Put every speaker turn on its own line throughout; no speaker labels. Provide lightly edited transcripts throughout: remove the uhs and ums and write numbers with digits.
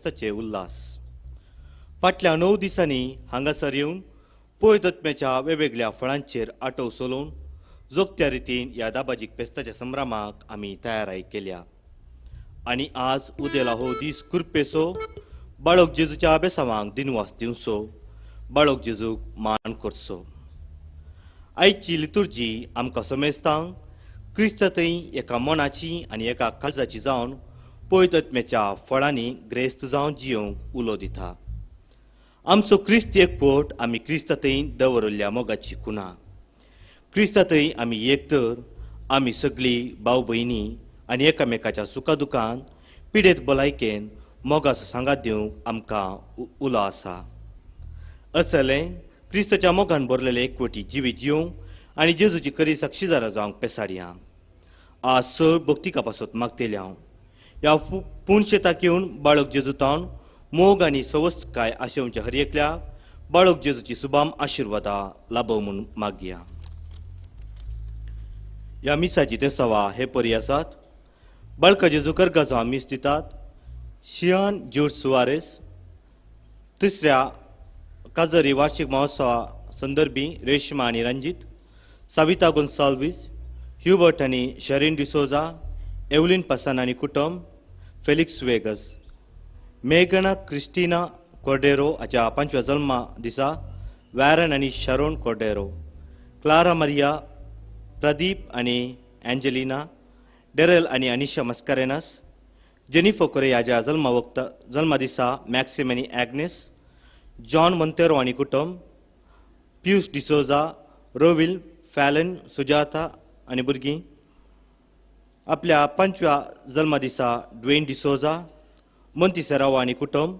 पेस्ताचे उल्हास. फाटल्या 9 दिसांनी हांगासर येवन पवित्रत्म्याच्या वेगवेगळ्या फळांचेर आटोव सोलोवन जोगत्या रितीन ह्या दाबाजीक पेस्ताच्या संभ्रमाक आमी तयाराई केल्या. आनी आज उदेला हो दीस कुरपेसो बाळक जेजूच्या बेसावांक दिनवास दिवचो, बाळक जेजूक मान करचो. आयची लितुर्जी आमकां समेस्तांक क्रिस्ततय एका मनाची आनी एका काळजाची जावन पवित्रत्म्याच्या फळांनी ग्रेस्त जावन जियोंक उलो दिता. आमचो क्रिस्त एकवट आमी क्रिस्ततय दवरल्या मोगाची खुणा. क्रिस्ततय आमी एक तर आमी सगळीं भाव भयणी आनी एकामेकाच्या सुखादुखान पिडेत भलायकेन मोगाचो सांगात दिवंक आमकां उलो आसा. असलें क्रिस्ताच्या मोगान भरलेले एकवटी जिवी जियोंक आनी जेजूची खरी साक्षीदारां जावंक पेसाडया. आज सर भक्तिका पासत मागतेल्या ह्या पुणशेताक येवन बाळक जेजूतावन मोग आनी सवस्तकाय आशेवच्या हरयेकल्या बाळक जेजूची सुबाम आशिर्वादां लाभव म्हूण मागया. ह्या मिसाची देसावा हे परी आसात. बाळका जेजू कर्गाचो मीस दितात शियान जॉर्ज सुवारेस. तिसऱ्या काजरी वार्षिक महोत्सवा संदर्भी रेश्मा आनी रंजीत, साविता गोन्साल्वीस, ह्युबर्ट आनी शेरिन डिसोजा, एवलिन पसान आनी कुटुंब, फेलिक्स वेगस, मेगना क्रिस्टिना कॉर्डेरो हाच्या 5व्या जल्मा दिसा वॅरन आनी शरोन कॉर्डेरो, क्लारा मारिया, प्रदीप आनी एंजेलिना, डेरेल आनी अनिशा मस्कारेनास, जेनिफर कोरे हाच्या जल्मा दिसा मॅक्सिम आनी ॲग्नेस, जॉन मोंतेरो आनी कुटुंब, पियुष डिसोजा, रोविल, फॅलन, सुजाता आनी भुरगीं. आपल्या 5व्या जल्मा दिसा ड्वेन डिसोजा, मोंतिसेराव आनी कुटुंब,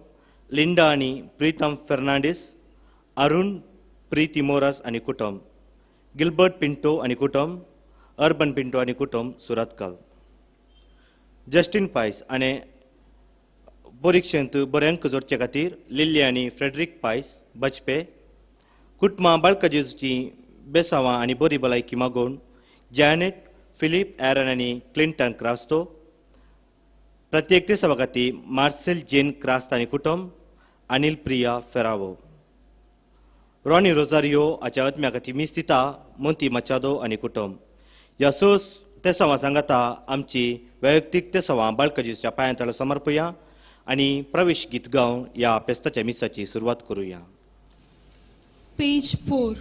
लिंडा आनी प्रीतम फेर्नांडीस, अरुण प्रीती मोरस आनी कुटुंब, गिल्बर्ट पिंटो आनी कुटुंब, अर्बन पिंटो आनी कुटुंब, सुरतकल. जस्टीन पायस आनी परीक्षेंत बरे अंक जोडचे खातीर लिल्ली आनी फ्रेडरीक पायस, बचपे. कुटुंबां बाळका जेजूची बेसावां आनी बरी भलायकी मागून जॅनेट, फिलीप, एरन आनी क्लिंटन क्रास्तो. प्रत्येक देसावा खातीर मार्सेल जेन क्रास्त आनी कुटुंब, अनिल प्रिया फेरावो. रॉनी रोजारियो हाच्या आत्म्या खातीर मीस दिता मोंती मचादो आनी कुटुंब. ह्या स तेसावां सांगाता आमची वैयक्तीक तेसावां बाळका जेजूच्या पांयांतळा समर्पया आनी प्रवेश गीत गावन ह्या पेस्ताच्या मिसाची सुरवात करुया.
Page 4.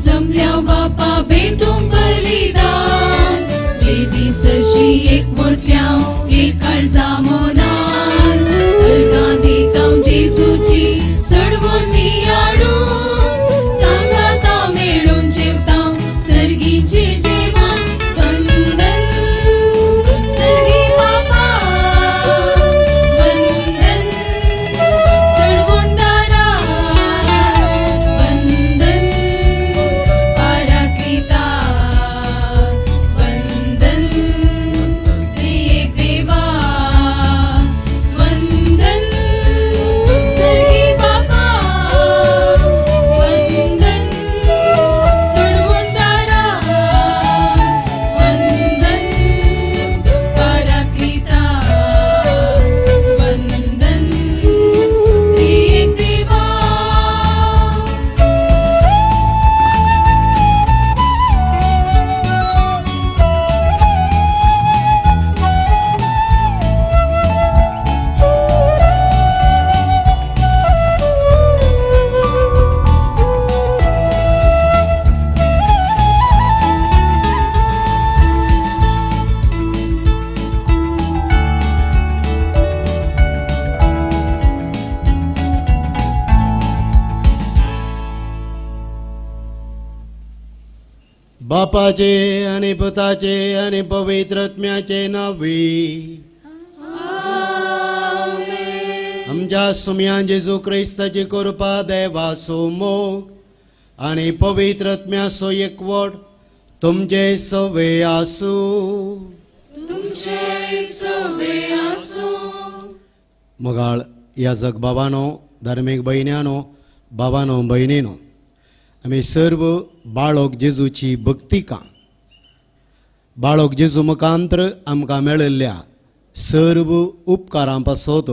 जमल्या बापा भेटूंक बलिदान वेदी सशी एक मोठल्या एक काळजा मोनान अर्गां दितां जेजूची सडवून नियाडून सांगाता मेळून जेवतां सर्गीचे जेवण वंदन सर्गी बापा वंदन सडवून दारा वंदन वंदन एक देवा वंदन सर्गी बापा वंदन सोडवून दारा वंदन पराक्लिता वंदन एक देवा.
बापाचे आणि पुताचे आणि पवित्रत्म्याचे नावी. आमच्या सुम्या जेजू क्रिस्ताची कृपा देवाचो मोग आणि पवित्रत्म्याचो एकवट तुमचे सवे आसूं.
तुमचे सगळे आसो.
मगाळ याजक बाबानो, धार्मीक भयण्यानो, बाबानो, भयणीनो, आमी सर्व बाळोक जेजूची भक्तिका, बाळोक जेजू मुखांतर आमकां मेळिल्ल्या सर्व उपकारां पासत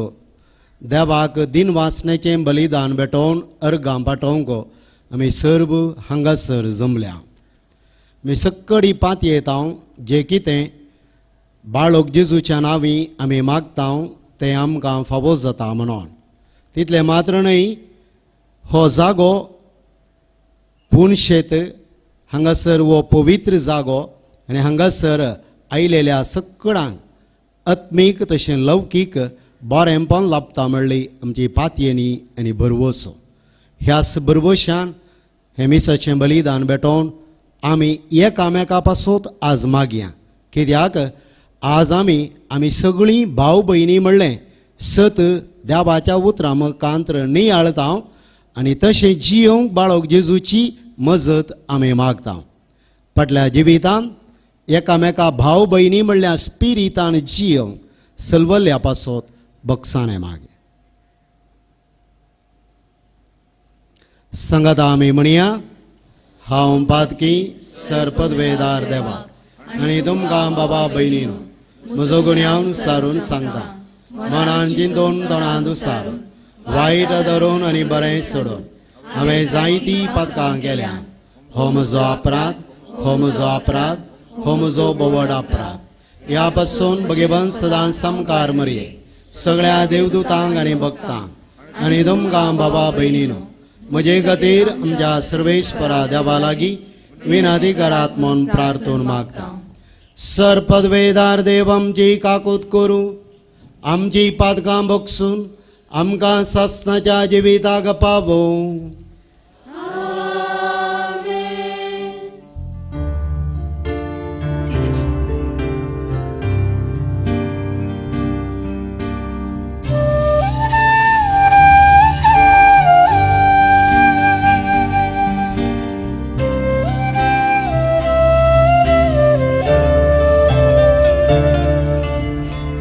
देवाक दिन वाचण्याचें बलिदान भेटोवन अर्गां पाठोवंक आमी सर्व हांगासर जमल्या. आमी सक्कडी पातयेत येतां जें कितें बाळोक जेजूच्या नांवी आमी मागतां तें आमकां फावो जाता म्हणून. तितलें मात्र न्हय, हो जागो पुणशेत हांगासर हो पवित्र जागो आनी हांगासर आयलेल्या सक्कळांक आत्मीक तशें लौकीक बरेंपण लाभता म्हणली आमची पातयेनी आनी बरवसो. ह्याच बरवशान हें मिसाचें बलिदान भेटोवन आमी एकामेका पासून आज मागया. कित्याक आज आमी सगळीं भाव भयणी म्हणलें सत देवाच्या उतरां मुखांतर नियाळता आनी तशें जियोंक बाळोक जेजूची मजत आमी मागता. फाटल्या जिवितांत एकामेका भाव भयणी म्हणल्यार स्पिरितान जियोंक सलवल्ल्या पासून बक्षाणें मागे. सांगात आमी म्हणया, हांव पातकी सरपदवेदार देवा आनी तुमकां बाबा भयणीनो म्हजो गुन्यांव हांव सारून सांगता. मनान चिंतून तोंडांत सारून वायट धरून आनी बरें सोडून हांवें जायतीं पातकां केल्या. हो म्हजो अपराध, हो म्हजो अपराध, हो म्हजो बोवड अपराध. ह्या पासून भगवान सदांच समकार मरये सगळ्या देवदूतांक आनी भक्तांक आनी तुमकां बाबा भयणीनो म्हजे खातीर आमच्या सर्वेश्वरा देवा लागीं विनाती करात म्हूण प्रार्थून मागता. सरपदवेदार देव आमची काकूत करूं, आमची पातकां बक्षून आमकां सासणाच्या जिविताक पावों.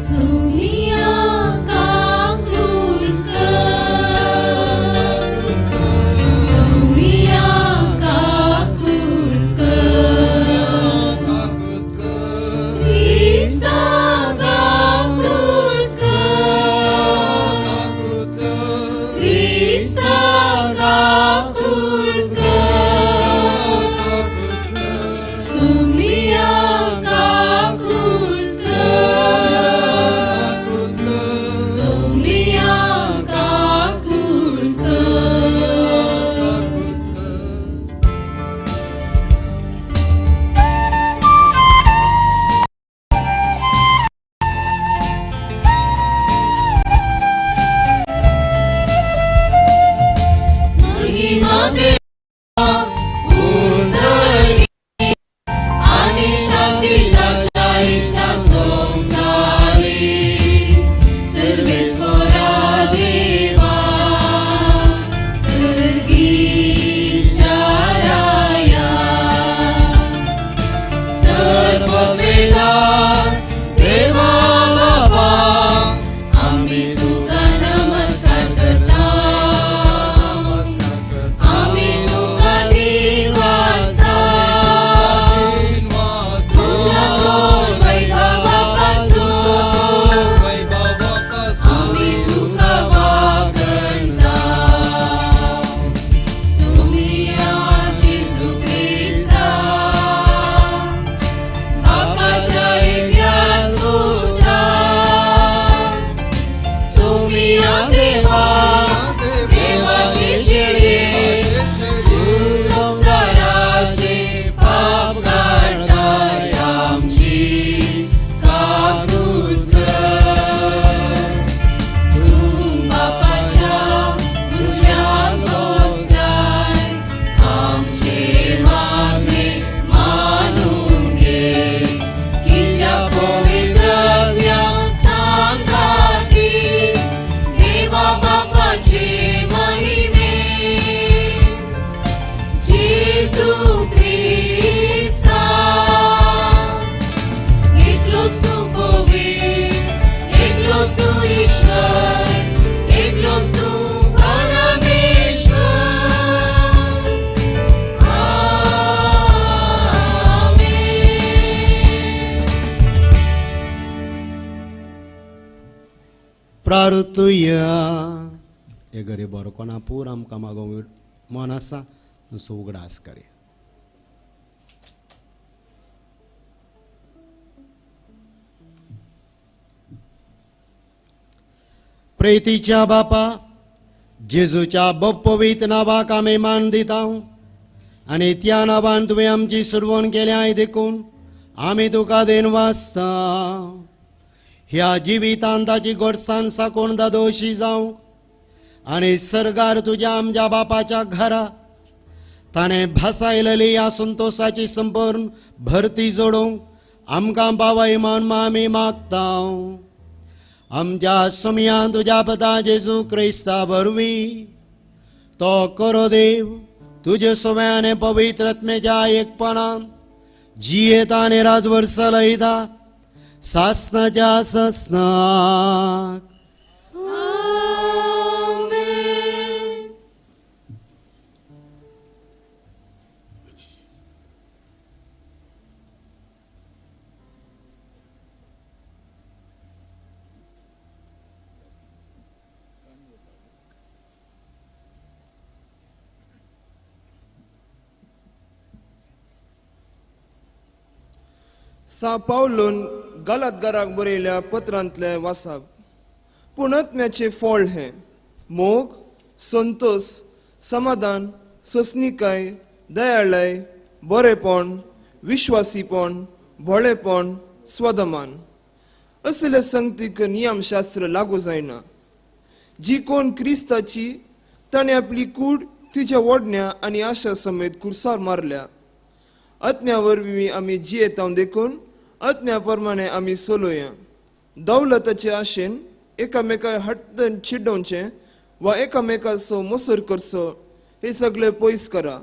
सुमिया काकुलकर Jezu Krista. एकलोच तू पवित्र, एकलोच तू ईश्वर, एकलोच तू परमेश्वर.
प्रार्थुया. हे घरी बरो कोणा पूर आमकां मागो मन आसा सो उगडास करी. प्रेतीच्या बापा, जेजूच्या पवित्र नावाक आमी मान दिता आनी त्या नांवान तुवें आमची सुरवण केल्या देखून आमी तुका देन वाचता. ह्या जिवितांत ताची घोडसाण साकून दादोशी जावं आनी सरगार तुज्या आमच्या बापाच्या घरा ताणें भासायलेली ह्या संतोषाची संपूर्ण भरती जोडूंक आमकां पावय म्हूण आमी मागता. आमच्या सुमयान तुज्या पता जेजू क्रिस्ता वरवीं तो करो देव तुजे सुम्याने पवित्र आत्मेच्या एकपणान जियेता आनी राजवर चलयता सासनाच्या ससनाक.
सा पावलोन गलातकाराक बरयल्या पत्रांतले वाचप. पूण आत्म्याचे फळ हे मोग, संतोष, समाधान, सोंसणीकाय, दयाळाय, बरेपण, विश्वासीपण, भोळेपण, स्वदमान. असले संगतीक नियमशास्त्र लागू जायना. जी कोण क्रिस्ताची ताणें आपली कूड तिच्या ओडण्या आनी आशा समेत कुर्सार मारल्या. आत्म्या वरवीं आमी जियेता देखून आत्म्या प्रमाणे आमी चलोया. दौलताचे आशेन एकामेका हट्टन चिड्डोवचें वा एकामेकाचो मोसर करचो हे सगळे पयस करा.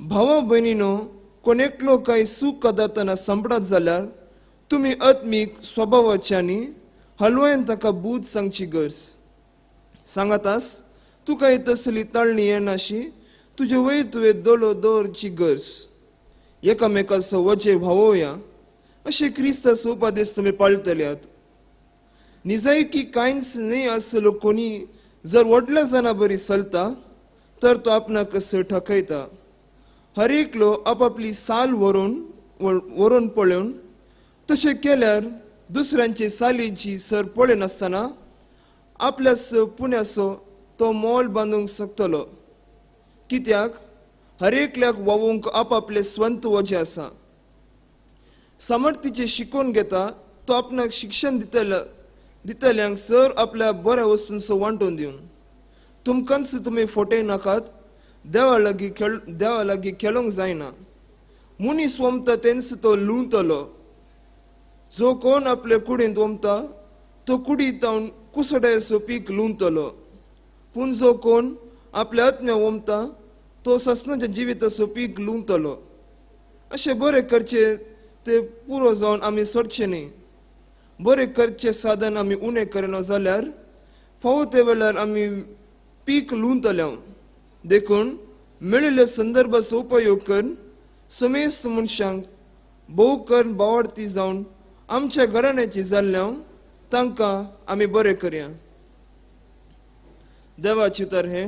भावा भयणीनो, कोण एकलो कांय सूख कादातना संपडात जाल्यार तुमी आत्मीक स्वभावाच्यांनी हलवायन ताका बूद सांगची गरज. सांगातास तुका ही तसली ताळणी येनाशी तुजे वयर तुवें दोलो दवरची गरज. एकामेकाचो वजे भावोया अशें क्रिस्ताचो उपदेश तुमी पाळटल्यात. निजायकी कांयच न्ही आसलो कोणी जर व्हडल्या जाणा बरी चलता तर तो आपणाक कसो ठकयता. हर एकलो आपापली साल व्हरून पळोवन तशें केल्यार दुसऱ्यांचे सालीची सर पळय नासतना आपल्याच पुण्याचो तो मोल बांदूंक शकतलो. कित्याक हर एकल्याक वावूंक आपापले स्वंत वजें आसा. सामर्थ्याचे शिकून घेता तो आपणाक शिक्षण दितल्यांक सर आपल्या बऱ्या वस्तूंचो वांटून दिवन. तुमकांच तुमी फोटय नाकात, देवा लागीं खेळोंक जायना. मुनीस वमता तेंच तो लुंवतलो. जो कोण आपले कुडींत वमता तो कुडींत जावन कुसड्याचो पीक लुंवतलो. पूण जो कोण आपल्या आत्म्या वमता तो ससनाच्या जिविताचो पीक लुंवतलो. अशें बरें करचे ते पुरो जावन आमी सोडचे न्ही. बरें करचे साधन आमी उणें करिना जाल्यार फावो ते वेळार आमी पीक लुंवतले. देखून मेळिल्ल्या संदर्भाचो उपयोग करून समेस्त मनशांक भोव करून बावडती जावन आमच्या घराण्याची जाल्ल्या तांकां आमी बरें करया. देवाचे उतर हे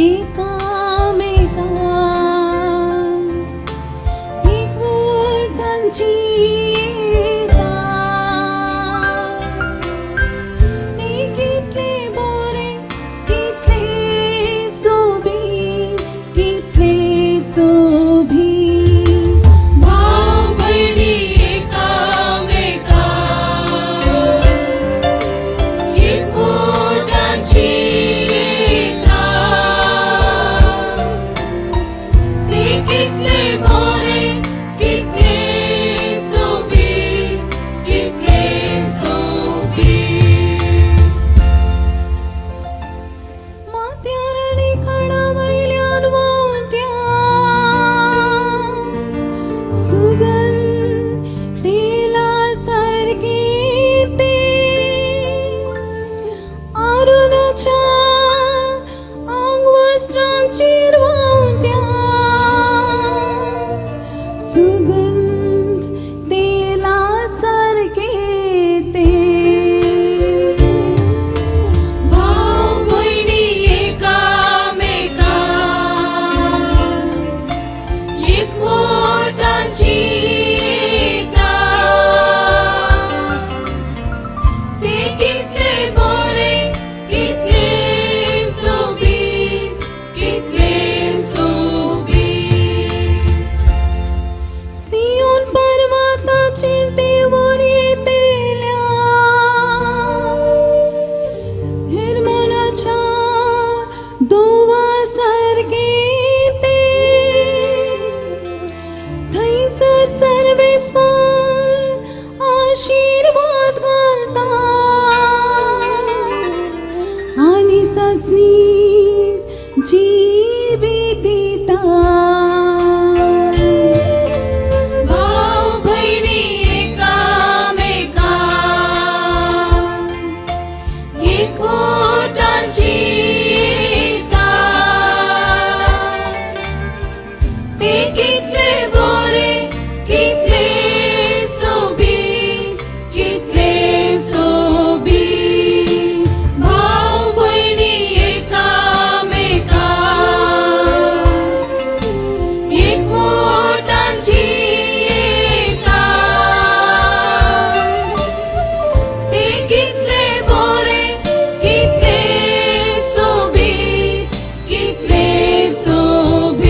एकामेकांक एक वरदांची जीवितिता
भाऊ बहिणी एकामेका एकवटांची येता ते कितले बरे कितले सोबीत कितले सोबीत भाऊ बहिणी एकामेका एकवटांची येता ते कितले बरे कितले सोबीत कितले सोबीत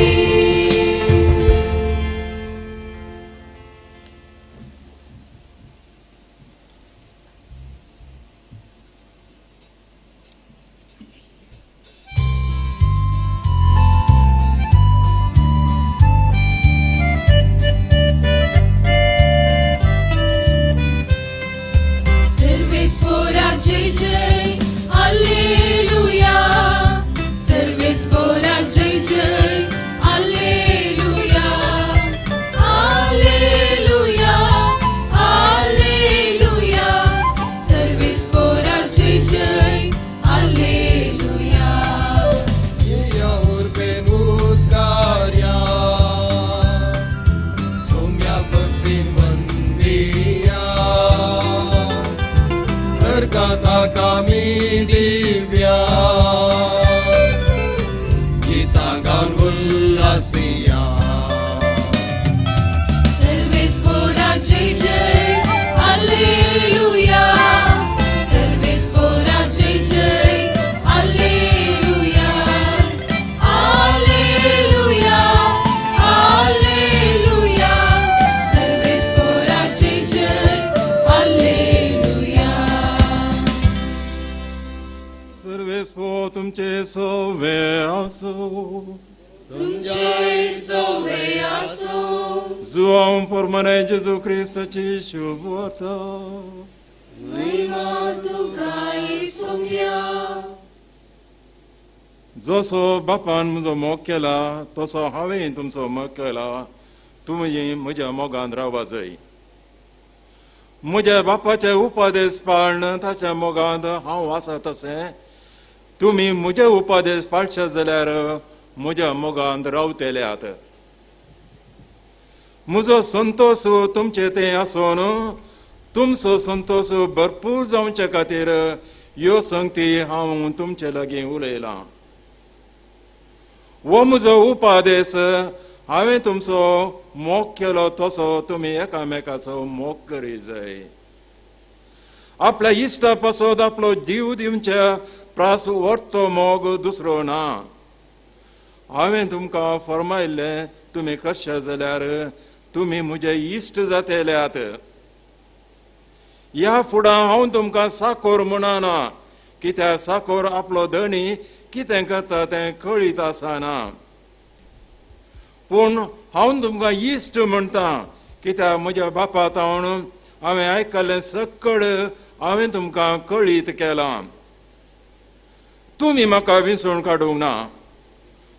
Servesporak jai jai, Alleluia. Servesporak jai jai, Alleluia. Alleluia, Alleluia. Servesporak jai jai, Alleluia.
या urben udgaria somya bhakti mandiya अर्घाता कामी दिव्या गीता गाऊन उल्हासिया
Servesporak jai jai, Alleluia. Servesporak jai jai, Alleluia. Alleluia, Alleluia. Servesporak jai jai, Alleluia.
सर्वेस्पो तुमचे सोवे असो
तुमचे सोवे असो
जुआम परमने जेजू ख्रिस्ताची शुभ वार्ता
महिमा तुका येसुया.
जसो बापान म्हजो मोग केला तसो हांवें तुमचो मोग केला तुमी म्हज्या मोगान रावपा जाय म्हज्या बापाचे उपादेश पाळन ताच्या मोगांत हांव आसा तशें तुमी म्हजे उपादेश पाळचे जाल्यार म्हज्या मोगांत रावतल्यात म्हजो संतोष तुमचे तें आसून तुमचो संतोष भरपूर जावचे खातीर ह्यो संगती हांव तुमचे लागीं उलयलां हो म्हजो उपादेश हांवें तुमचो मोग केलो तसो तुमी एकामेकाचो मोग करी जाय आपल्या इश्टा पासत आपलो जीव दिवचे प्रास व्हरतो मोग दुसरो ना हांवें तुमकां फरमायल्लें तुमी करशे जाल्यार तुमी म्हजे इश्ट जातल्यात ह्या फुडां हांव तुमकां साकोर म्हणना कित्याक साकोर आपलो धणी कितें करता तें कळीत आसना पूण हांव तुमकां इश्ट म्हणटा कित्याक म्हज्या बापा तावन हांवें आयकल्लें सकड हांवें तुमकां कळीत केलां तुमी म्हाका विसरून काडूंक ना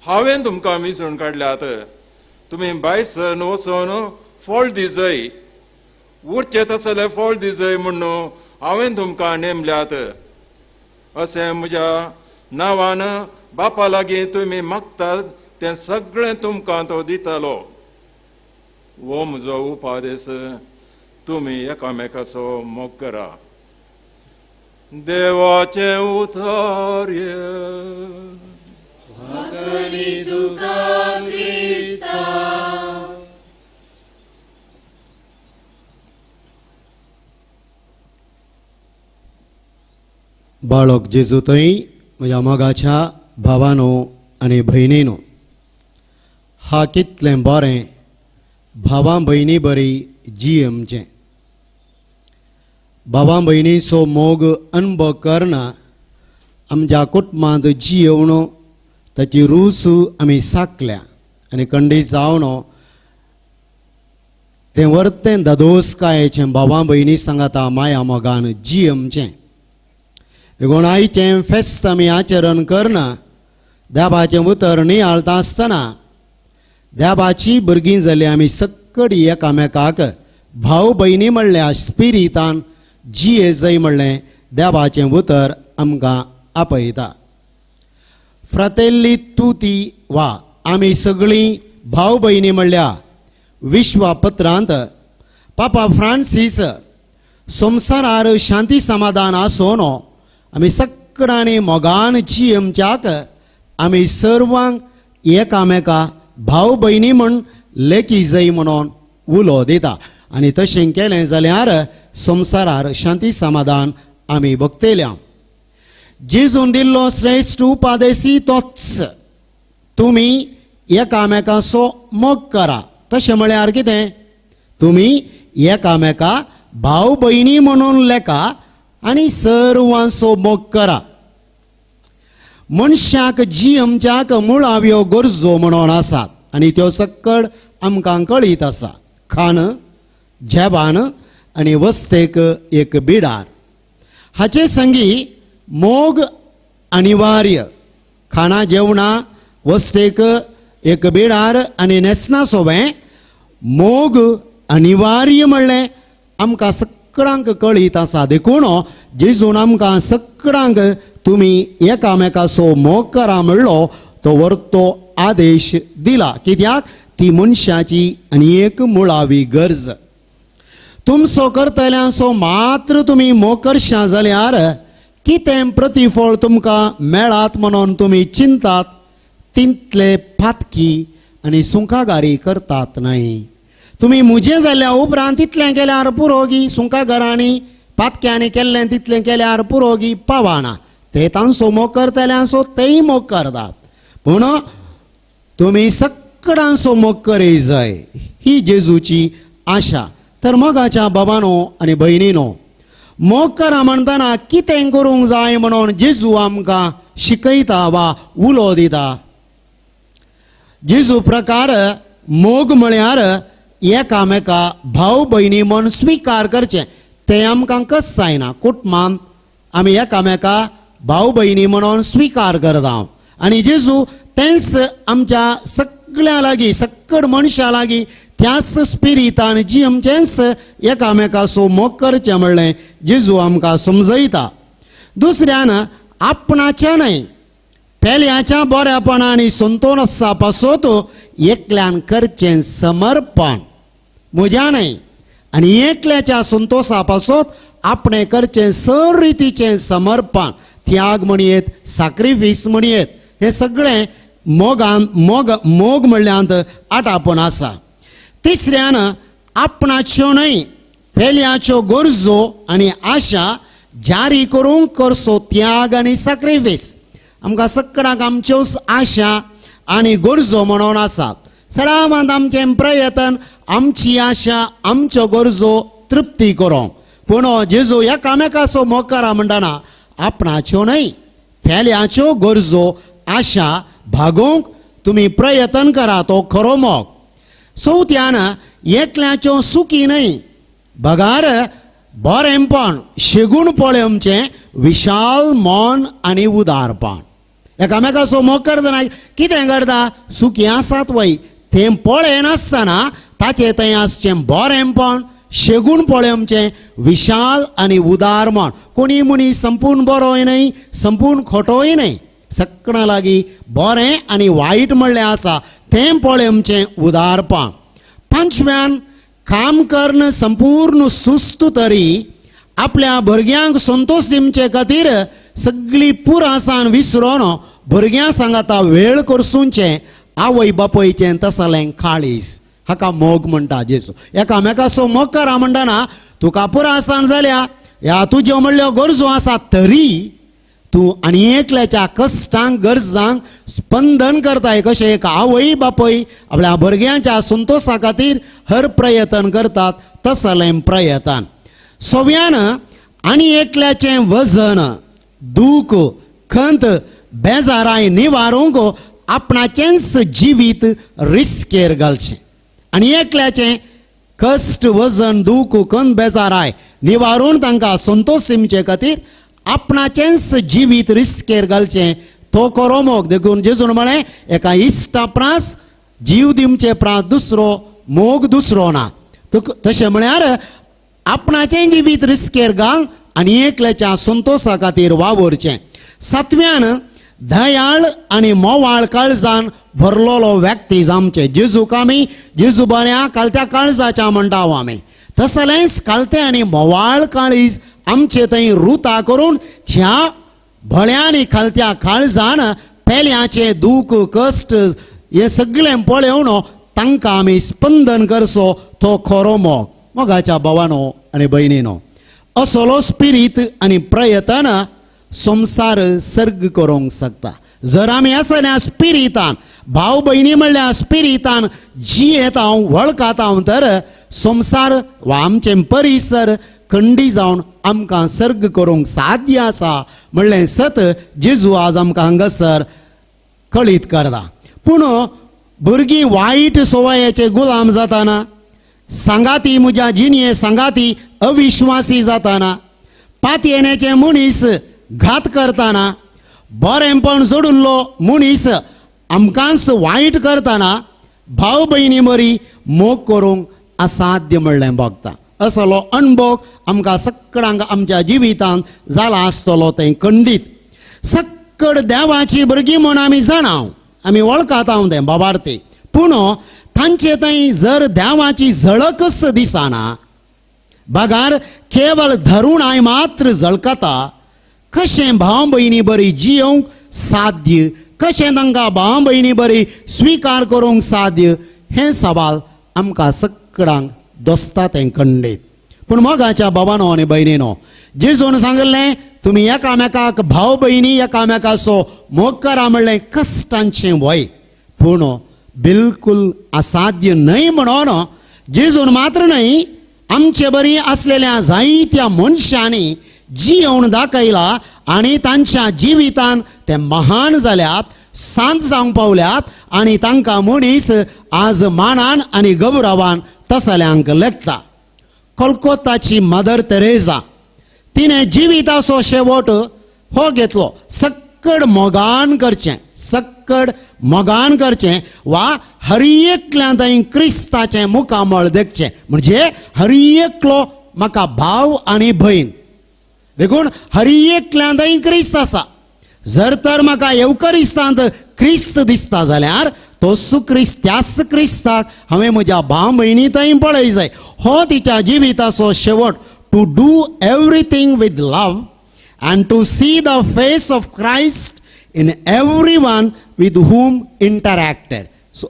हांवें तुमकां विसरून काडल्यात तुमी भायर सर वचून फळ दिजय उरचें तसलें फळ दिजय म्हणून हांवें तुमकां नेमल्यात अशें म्हज्या नांवान बापा लागीं तुमी मागतात तें सगळें तुमकां तो दितलो हो म्हजो उपादेश तुमी एकामेकाचो मोग करा देवाचें उतार्य
तुका क्रिस्ता
बाळक जेजूतय म्हज्या मोगाच्या भावानो आनी भयणीनो हा कितलें बरें भावां भयणी बरी जियेमचें भावां भयणीचो मोग अनुभव करना आमच्या कुटुंबांत जियेवणो ताची रूस आमी साकल्या आनी खंडीत जावनो तें वर्तें दादोसकायेचें भावां भयणी सांगाता माया मोगान जियेमचें देखून आयचें फेस्त आमी आचरण करना देवाचें उतर नियाळता आसतना देवाची भुरगीं जाली आमी सक्कड एकामेकाक भाव भयणी म्हणल्या स्पिरितान जिये जय म्हणलें देवाचें उतर आमकां आपयता. फ्रतेल्ली तुती वा आमी सगळीं भाव भयणी म्हणल्या विश्वापत्रांत पापा फ्रांसीस संवसारार शांती समाधान आसोन आमी सक्कडांनी मोगान जियेमच्याक आमी सर्वांक एकामेका भाव भयणी म्हण लेकी जय म्हणून उलो दिता आनी तशें केलें जाल्यार संवसारार शांती समाधान आमी भोगतल्या. जेजून दिल्लो श्रेश्ठ उपादेसी तोच तुमी एकामेकाचो मोग करा. तशें म्हळ्यार कितें? तुमी एकामेका भाव भयणी म्हणून लेखा आनी सर्वांचो मोग करा. मनशाक जियेमच्याक मुळाव्यो गरजो म्हणून आसात आनी त्यो सक्कड आमकां कळीत आसा. खाण, जेवण आनी वस्तेक एक बिडार. हाचे संगी मोग अनिवार्य. खाणा जेवणा वस्तेक एक बिडार आनी न्हेसना सोबें मोग अनिवार्य म्हणलें आमकां सक्कडांक कळीत आसा. देखून जेजून आमकां सक्कडांक तुमी एकामेकाचो मोग करा म्हणलो तो व्हरतो आदेश दिला. कित्याक? ती मनशाची आनी एक मुळावी गरज. तुमचो करतल्यांचो मात्र तुमी मोग करशा जाल्यार कितें प्रतिफळ तुमकां मेळात म्हणून तुमी चिंतात तितले फातकी आनी सुखागारी करतात न्हय. तुमी मुजे जाल्ल्या उपरांत तितलें केल्यार पुरोगी सुखागारांनी फातक्यांनी केल्लें तितलें केल्यार पुरोगी पावना. ते तांचो मोग करतल्यांचो तेय मोग करतात. पूण तुमी सक्कडांचो मोग करी जाय ही जेजूची आशा. तर मोगाच्या बाबांनो आनी भयणींनो, मोग करा म्हणटना कितें करूंक जाय म्हणून जेजू आमकां शिकयता वा उलो दिता. जेजू प्रकार मोग म्हळ्यार एकामेका भाव भयणी म्हूण स्विकार करचें. तें आमकां कस जायना. कुटुंबांत आमी एकामेका भाव भयणी म्हणून स्विकार करता आनी जेजू तेंच आमच्या सगळ्यां लागीं सक्कड मनशां लागीं त्याच स्पिरितान जी आमचेंच एकामेकाचो मोग करचें म्हणलें जेजू आमकां समजयता. दुसऱ्यान आपणाचें न्हय, पेल्याच्या बऱ्यापणा आनी संतोशा पासत एकल्यान करचें समर्पण. म्हज्या न्हय आनी एकल्याच्या संतोशा पासत आपणें करचें सर रितीचें समर्पण. त्याग म्हणयेत, सॅक्रिफीस म्हणयेत, हें सगळें मोग म्हणल्यांत आटापण आसा. तिसऱ्यान आपणाच्यो न्हय पेल्याच्यो गरजो आनी आशा जारी करूंक करचो त्याग आनी सॅक्रिफीस. आमकां सक्कडाक आमच्यो आशा आनी गरजो म्हणून आसात. सदांच आमचें प्रयत्न आमची आशा आमच्यो गरजो तृप्ती करूंक. पूण जेजू एकामेकाचो मोग करा म्हणटना आपणाच्यो न्हय पेल्याच्यो गरजो आशा भागोवंक तुमी प्रयत्न करा. तो खरो मोग. चवथ्यान एकल्याच्यो सुखी न्हय बगार बरेंपण शेगून पळोवचें विशाल मन आनी उदारपण. एकामेकाचो मोग करतना कितें करता? सुखी आसात वय तें पळयनासतना ताचें थंय आसचें बरेंपण शेगून पळोवचें विशाल आनी उदार मन. कोणी मनीस संपूर्ण बरोय न्हय संपूर्ण खोटोय न्हय. सक्कडां लागीं बरें आनी वायट म्हणलें आसा तें पळोवचें उदारपण. पंचव्यान काम करून संपूर्ण सुस्त तरी आपल्या भुरग्यांक संतोश दिवचे खातीर सगळी पुरासाण विसरून भुरग्यां सांगाता वेळ करसूंचें आवय बापयचें तसलें काळीज. हाका मोग म्हणटा जेजू. एकामेकाचो मोग करा म्हणटना तुका पुरासाण जाल्या ह्या तुज्यो म्हणल्यो गरजो आसात तरी तूं आनी एकल्याच्या कश्टांक गरजांक स्पंदन करताय. कशें एक आवय बापय आपल्या भुरग्यांच्या संतोशा खातीर हर प्रयत्न करतात तसलें प्रयत्न. सव्यान आनी एकल्याचें वजन दूख खंत बेजाराय निवारूंक आपणाचेंच जिवीत रिस्केर घालचें. आनी एकल्याचें कश्ट वजन दूख खंत बेजाराय निवारून तांकां संतोश दिवचे खातीर आपणाचेंच जिवीत रिस्केर घालचें तो करो मोग देखून जेजून म्हळें एका इश्टा प्रास जीव दिवचे प्रास दुसरो मोग दुसरो ना तशें म्हळ्यार आपणाचें जिवीत रिस्केर घाल आनी एकल्याच्या संतोशा खातीर वावरचें. सातव्यान दयाळ आनी मोवाळ काळजान भरलोलो व्यक्ती जावचें. जेजूक आमी जेजू बऱ्या कालत्या काळजाच्या म्हणटा आमी तसलेंच कालतें आनी मोवाळ काळीज आमचे थंय रुता करून ह्या भळ्या आनी खालत्या काळजान पेल्याचें दूख कश्ट हे सगळें पळोवन तांकां आमी स्पंदन करचो तो खरो मोग. मोगाच्या भावानो आनी भयणीनो असलो स्पिरीत आनी प्रयत्न संसार सर्ग करूंक शकता. जर आमी असल्या स्पिरितान भाव भयणी म्हणल्यार स्पिरितान जियेता वळखाता तर संसार वा आमचें परिसर खंडी जावन आमकां सर्ग करूंक साध्य आसा म्हणलें सत जेजू आज आमकां हांगासर कळीत करता. पूण भुरगीं वायट सवयाचे गुलाम जाताना सांगाती म्हज्या जिणये सांगाती अविश्वासी जाताना पातयेण्याचे मनीस घात करताना बरेंपण जोडुल्लो मनीस आमकांच वायट करताना भाव भयणी बरी मोग करूंक असाध्य म्हणलें बगता. असलो अणभव आमकां सक्कडांक आमच्या जिवितांत जाला आसतलो तें खंडीत. सक्कड देवाची भुरगीं म्हूण आमी जाणाव आमी वळखाता तें बाबार्थी. पूण तांचे थंय जर देवाची झळकच दिसना बगार केवळ धरुणाय मात्र झळकता कशें भाव भयणी बरी जियोंक साध्य कशें तांकां भाव भयणी बरी स्विकार करूंक साध्य हें सवाल आमकां सक्कडांक दोस्ता तें खंडीत. पूण मोगाच्या भावानो आनी भयणीनो जेजून सांगलें तुमी एकामेकाक भाव भयणी एकामेकाचो मोग करा म्हणलें कश्टांचें वय. पूण बिलकुल असाध्य न्हय म्हणून जेजून मात्र न्हय आमचे बरी असलेल्या जायत्या मनशांनी जियोवन दाखयला आनी तांच्या जिवितान ते महान जाल्यात सांत जावंक पावल्यात आनी तांकां मनीस आज मानान आनी गौरवान तसल्यांक लेखता. कोलकाताची मदर तेरेसा तिने जिविताचो शेवट हो घेतलो सक्कड मोगान करचें सक्कड मोगान करचें वा हर एकल्या थंय क्रिस्ताचें मुखामळ देखचें म्हणजे हर एकलो म्हाका भाव आनी भयण देखून हर एकल्या थंय क्रिस्त आसा. जर तर म्हाका येवकरिस्तांत क्रिस्त दिसता जाल्यार तोच क्रिस्त त्याच क्रिस्ताक हांवें म्हज्या भाव भयणी थंय पळय जाय. हो तिच्या जिविताचो शेवट to do everything with love and to see the face of Christ in every one with whom interacted.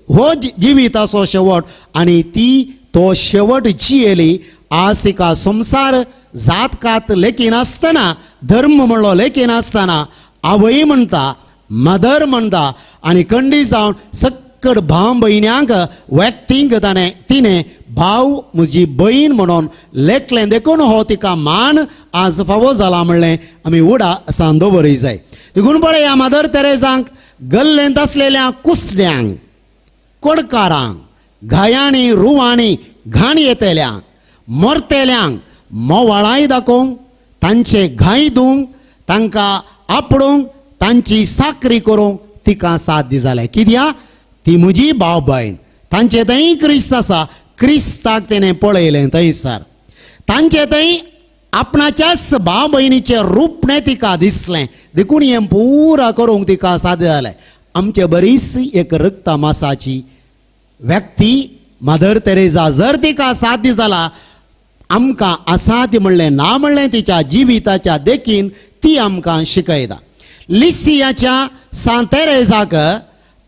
हो जिविताचो शेवट आनी ती तो शेवट जियेली. आज तिका संसार जात कात लेखीन आसतना धर्म म्हणलो लेखीन आसतना आवय म्हणटा मदर म्हणटा आनी खंडी जावन सक्कड भाव भयण्यांक व्यक्तींक तिणें भाव म्हजी भयण म्हणून लेखलें देखून हो तिका मान आज फावो जाला म्हणलें आमी उडा सान दवरूंक जाय. देखून पळय ह्या मदर तेरेसांक गल्लेंत आसलेल्या कुसड्यांक कोडकारांक घायांनी रुवांनी घाण येतेल्यांक मरतेल्यांक मोवाळाय दाखोवंक तांचे घाय धुवंक तांकां आपडूंक तांची साकरी करूंक तिका साध्य जालें. कित्याक ती म्हजी भाव भयण तांचे थंय क्रिस्त आसा क्रिस्ताक तेणें पळयलें थंयसर तांचे थंय आपणाच्याच भाव भयणीचें रूपणें तिका दिसलें देखून हें पुरा करूंक तिका साध्य जालें. आमचे बरीच एक रक्त मासाची व्यक्ती मदर तेरेसा जर तिका साध्य जाला आमकां असाध्य म्हणलें ना म्हणलें तिच्या जिविताच्या देखीन ती आमकां शिकयता. लिसियाच्या सांत तेरेसाक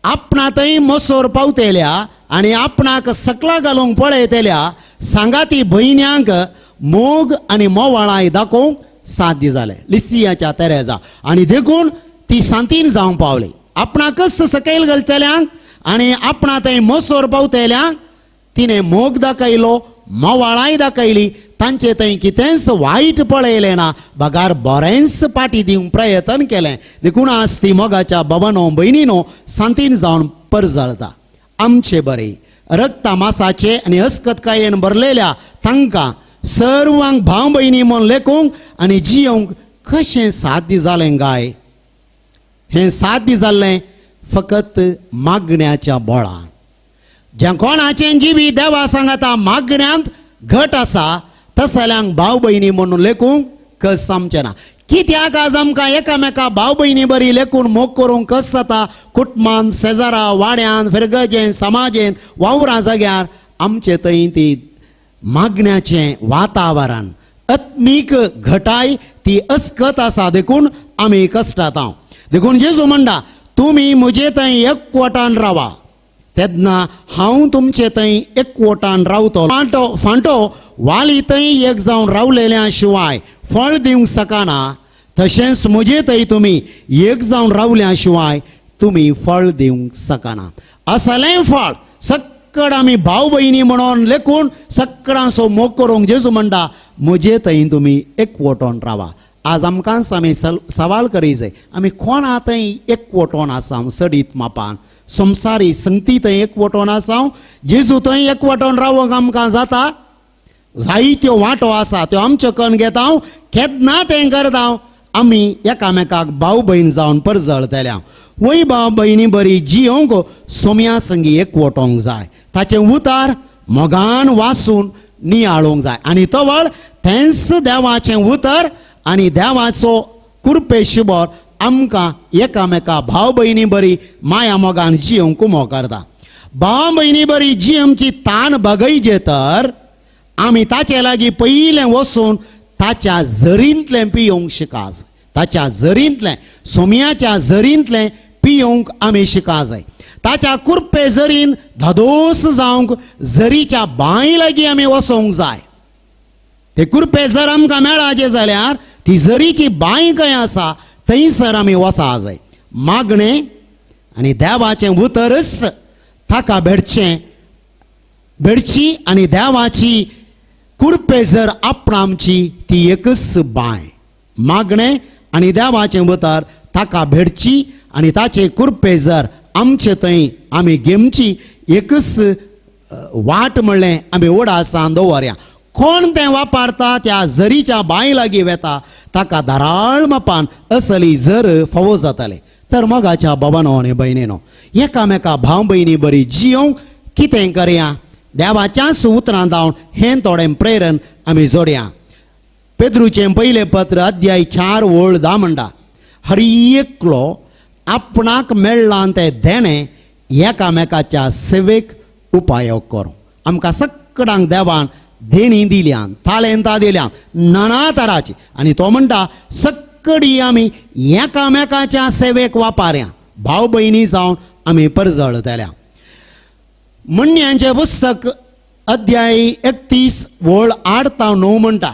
आपणा थंय मसोर पावतेल्या आनी आपणाक सकला घालूंक पळयतेल्या सांगाती भयण्यांक मोग आनी मोवाळाय दाखोवंक साध्य जालें लिसियाच्या तेरेसा. आनी देखून ती सांतीन जावंक पावली. आपणाकच सकयल घालतल्यांक आनी आपणा थंय मसोर पावतेल्यांक तिणें मोग दाखयलो मोवाळाय दाखयली. तांचे थंय कितेंच वायट पळयलें ना बगार बरेंच पाटी दिवंक प्रयत्न केलें. देखून आज ती मोगाच्या भावानो भयणीनो सांतीन जावन परजळटा. आमचे बरे रक्ता मासाचे आनी अस्कतकायेन भरलेल्या तांकां सर्वांक भाव भयणी म्हूण लेखूंक आनी जियोंक कशें साध्य जालें गाय. हे साध्य जाल्लें फकत मागण्याच्या बळान. ज्या कोणाचें जिवी देवा सांगता मागण्यांत घट आसा तसल्यांक भाव भयणी म्हणून लेखूंक कस समचे ना. कित्याक आज आमकां एकामेका भाव भयणी बरी लेखून मोग करूंक कस जाता. कुटुंबांत शेजारा वाड्यान फिरगजेन समाजेन वावरां जाग्यार आमचे थंय ती मागण्याचें वातावरण आत्मीक घटाय ती अस्कत आसा देखून आमी कश्टात आहां. देखून जेजू म्हणटा तुमी म्हजे थंय एकवटान रावा तेन्ना हांव तुमचे थंय एकवटान रावतलो. फांटो वाली थंय एक जावन रावलेल्या शिवाय फळ दिवंक शकना तशेंच म्हजे थंय तुमी एक जावन रावल्या शिवाय तुमी फळ दिवंक शकना. असलें फळ सक्कड आमी भाव भयणी म्हणून लेखून सक्कडांचो मोग करूंक जेजू म्हणटा म्हजे थंय तुमी एकवटोन रावा. आज आमकांच आमी सवाल करी जाय आमी कोणा थंय एकवटोन आसा सडीत मापान. संवसारी संगती थंय एकवटोन आसा. जेजू थंय एकवटोन रावंक आमकां जाता. जायत्यो वाटो आसा त्यो आमचे कन्न घेता केन्ना तें करता आमी एकामेकाक भाव भयण जावन परजळतल्या. वय भाव भयणी बरी जियोंक सोम्या संगी एकवटोंक जाय. ताचें उतार मोगान वाचून नियाळोंक जाय आनी तवळ तेंच देवाचें उतर आनी देवाचो कुरपे शिबोर आमकां एकामेका भाव भयणी बरी माया मोगान जियोंक उमो करता. भाव भयणी बरी जी आमची ताण बगयजे तर आमी ताचे लागीं पयलें वचून ताच्या झरींतलें पियोंक शिका जाय. ताच्या झरींतलें सोम्याच्या झरींतलें पियोंक आमी शिका जाय. ताच्या कुरपे झरीन धदोस जावंक झरीच्या बांय लागीं आमी वचोंक जाय. ते कुरपे जर आमकां मेळाचे जाल्यार ती झरीची बांय खंय आसा थंयसर आमी वचा जाय. मागणें आनी देवाचें उतरच ताका भेटची आनी देवाची कुरपे जर आपणामची ती एकच बांय. मागणें आनी देवाचें उतर ताका भेटची आनी ताचे कुरपे जर आमचे थंय आमी घेवची एकच वाट म्हणलें आमी ओडासान दवरया. कोण तें वापरता त्या झरीच्या बांय लागीं वेता ताका धाराळ मापान असली जर फावो जाताले. तर मोगाच्या भावानो आनी भयणीनो एकामेका भाव भयणी बरी जियोंक कितें करया. देवाच्याच उतरां जावन हें थोडें प्रेरण आमी जोडया. पेद्रूचें पयलें पत्र अध्याय 4:10 म्हणटा हर एकलो आपणाक मेळ्ळां तें देणें एकामेकाच्या सेवेक उपयोग करूं. आमकां सक्कडांक देवान देणी दिल्यान ताळेंतां दिल्यान नाना तराची आनी तो म्हणटा सक्कडी आमी एकामेकाच्या सेवेक वापरया. भाव भयणी जावन आमी परजळतल्या. म्हणण्यांचें पुस्तक अध्याय 31:8-9 म्हणटा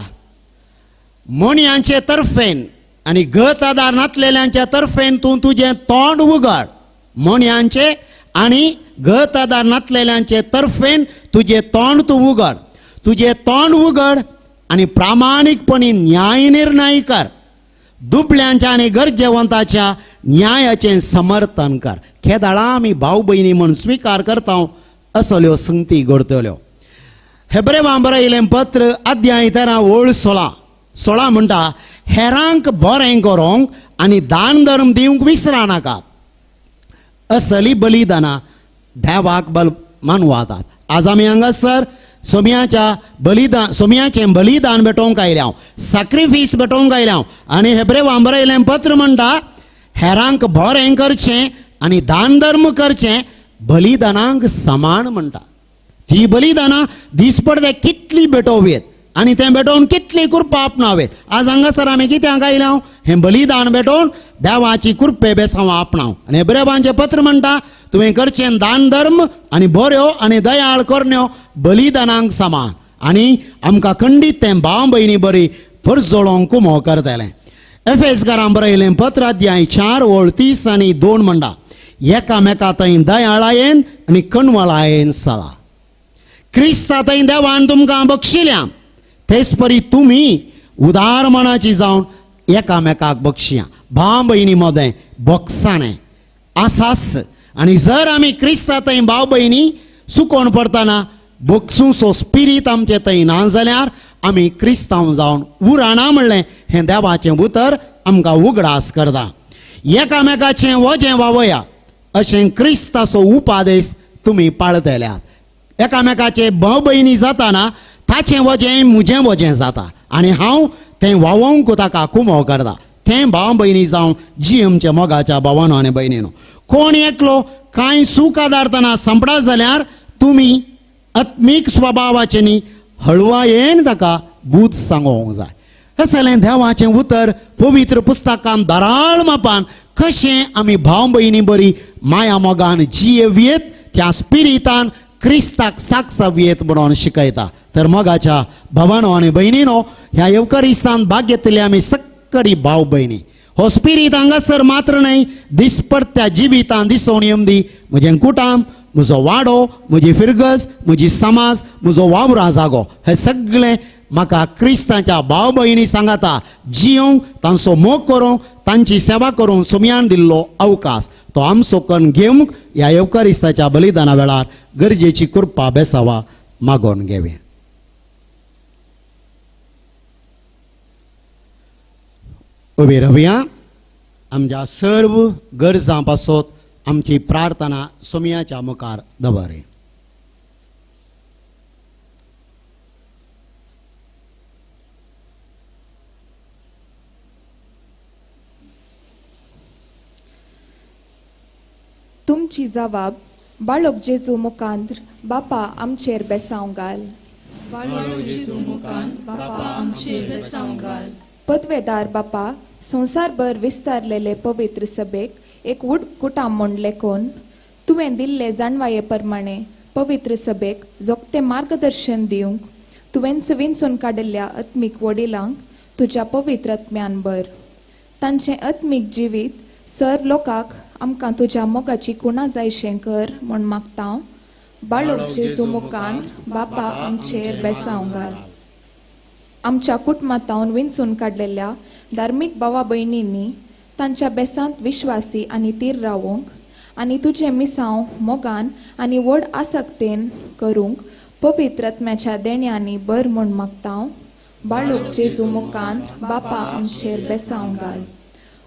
म्हणयांचे तर्फेन आनी गत आदार नातलेल्यांच्या तर्फेन तूं तुजें तोंड उगड. म्हणयांचे आनी गत आदार नातलेल्यांचे तर्फेन तुजें तोंड तूं उगड. तुजें तोंड उगड आनी प्रामाणीकपणी न्याय निर्णय कर. दुबळ्यांच्या आनी गरजेवंताच्या न्यायाचें समर्थन कर. केदाळा आमी भाव भयणी म्हूण स्विकार करता असल्यो संगती घडतल्यो. हेब्रेवां बरयलें पत्र अध्याय 13:16 म्हणटा हेरांक बरें करूंक आनी दान धर्म दिवंक विसरा नाका. असली बलिदानां देवाक मानवातात. आज आमी हांगासर सोम्याचें बलिदान भेटोवंक आयल्या सॅक्रिफीस भेटोवंक आयल्या आनी हेब्रेवां बरयलें पत्र म्हणटा हेरांक बरें करचें आनी दान धर्म करचें बलिदानांक समान म्हणटा. ही बलिदानां दिसपडते कितली भेटोवेत आनी तें भेटोवन कितली कृपा आपणावेत. आज हांगासर आमी कित्याक आयल्या हें बलिदान भेटोवन देवाची कृपे बेसांव आपणाव. आनी हेब्रेवांचें पत्र म्हणटा तुवें करचें दान धर्म आनी बऱ्यो आनी दयाळ करण्यो बलिदानांक समान आनी आमकां खंडीत तें भाव भयणी बरी परजळोवंक उमो करतलें. एफेसकारांक बरयलें पत्र अध्याय 4:30-2 म्हणटा एकामेका थंय दयाळायेन आनी कणवळायेन चला. क्रिस्ता थंय देवान तुमकां बक्षिल्या तेच परी तुमी उदार मनाची जावन एकामेकाक बक्षिया. भाव भयणी मदें बोगसाणें आसास आनी जर आमी क्रिस्ता थंय भाव भयणी सुकोवन पडटना बोगसूचो स्पिरीट आमचे थंय ना जाल्यार आमी क्रिस्तांव जावन उराणा म्हणलें हें देवाचें उतर आमकां उगडास करता. एकामेकाचें वजें वावया अशें क्रिस्ताचो उपादेश तुमी पाळटल्यात. एकामेकाचे भाव भयणी जाताना ताचें वजें म्हजें वजें जाता आनी हांव तें वावोवंक ताका कुमो करता. तें भाव भयणी जावं जी आमच्या मोगाच्या भावानो आनी भयणीनो. कोण एकलो कांय सूख आदारतना संपडा जाल्यार तुमी आत्मीक स्वभावाचे न्ही हळवायेन ताका बूत सांगोवंक जाय. असलें देवाचें उतर पवित्र पुस्तकान धाराळ मापान कशें आमी भाव भयणी बरी माया मोगान जियेवयेत त्या स्पिरितान क्रिस्ताक सागसावयेत म्हणून शिकयता. तर मोगाच्या भावानो आनी भयणीनो, ह्या येवकारिस्तान भाग घेतले आमी सक्कडी भाव भयणी. हो स्पिरीत हांगासर मात्र न्हय, दिसपट्ट्या जिवितान दिसोन येवंदी म्हजें कुटुंब, म्हजो वाडो, म्हजी फिरगस, म्हजी समाज, म्हजो वावरा जागो, हें सगळें म्हाका क्रिस्तांच्या भाव भयणी सांगाता जियोंक, तांचो मोग करूंक, तांची सेवा करूंक सुमयान दिल्लो अवकाश तो आमचो करून घेवंक ह्या येवकारिस्ताच्या बलिदाना वेळार गरजेची कृपा बेसावा मागोन घेवया. उबे रावया. आमच्या सर्व गरजां पासत आमची प्रार्थना सुमयाच्या मुखार दवरया.
तुमची जबाब बाळक जेजू मुखांत बापा आमचेर बेसांव घाल.
बापा आमचेर बेसांव घाल.
पदवेदार बापा, संवसारभर विस्तारलेले पवित्र सभेक एक कुटाम म्हूण लेखून तुवें दिल्ले जाणवाये प्रमाणे पवित्र सभेक जोगतें मार्गदर्शन दिवंक तुवें सविनसून काडिल्ल्या आत्मीक वडिलांक तुज्या पवित्र आत्म्यान भर. तांचें आत्मीक जिवीत सर लोकांक आमकां तुज्या मोगाची कुणा जायशें कर म्हूण मागता. बाळक जेजू मुखांत बापा आमचेर बेसांव घाल. आमच्या कुटुंबांतावन विंचून काडलेल्या धार्मीक भावा भयणींनी तांच्या बेसांत विश्वासी आनी तीर रावूंक आनी तुजें मिसांव मोगान आनी व्हड आसक्तेन करूंक पवित्र आत्म्याच्या देण्यांनी बर म्हूण मागता. बाळक जेजू मुखांत बापा आमचेर बेसांव घाल.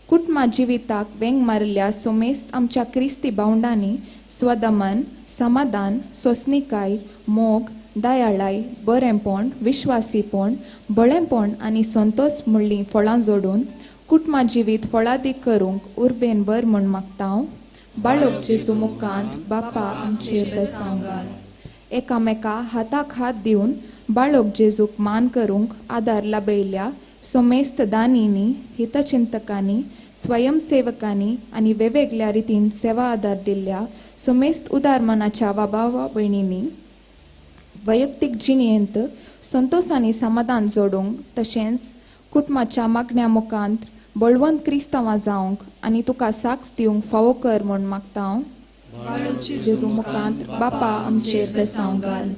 कुटुंबा जिविताक वेंग मारिल्ल्या सोमेस्त आमच्या क्रिस्ती भावंडांनी स्वदमन, समाधान, सोंसणीकाय, मोग, दयाळाय, बरेंपण, विश्वासीपण, बळेपण आनी संतोष म्हणलीं फळां जोडून कुटुंबा जिवीत फळादीक करूंक उर्बेन बर म्हूण मागता. बाळक जेजू मुखांत बापा आमचेर बेसांव घाल. एकामेका हाताक हात दिवन बाळक जेजूक मान करूंक आदार लाभयल्या सोमेस्त दानींनी, हितचिंतकांनी, स्वयंसेवकांनी आनी वेगवेगळ्या रितीन सेवा आदार दिल्ल्या सोमेस्त उदार मनाच्या भावा भयणींनी वैयक्तीक जिणेंत संतोष आनी समाधान जोडूंक तशेंच कुटुंबाच्या मागण्या मुखांत बळवंत क्रिस्तांवां जावंक आनी तुका साक्ष दिवंक फावो कर म्हूण मागता. जेजू मुखांत बापा आमचेर बेसांव घाल.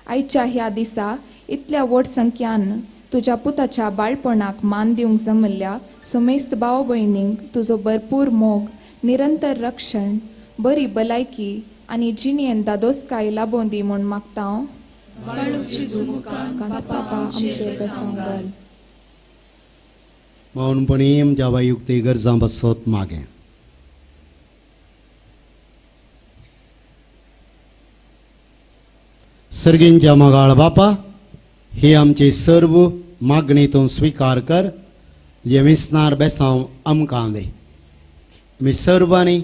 आयच्या ह्या दिसा इतल्या व्हड संख्यान तुज्या पुताच्या बाळपणाक मान दिवंक जमल्ल्या सोमेस्त भाव भयणींक तुजो भरपूर मोग, निरंतर रक्षण, बरी भलायकी आनी जिणेन दादोसकाय लाबोवन दी म्हूण मागता. बापा आमचेर बेसांव घाल.
मौनपणी आमच्या वैयक्ती गरजां बसत मागे. सर्गींच्या मोगाळ बापा, ही आमची सर्व मागणी तूं स्विकार कर. जे विसनार बेसांव आमकां दे. आमी सर्वांनी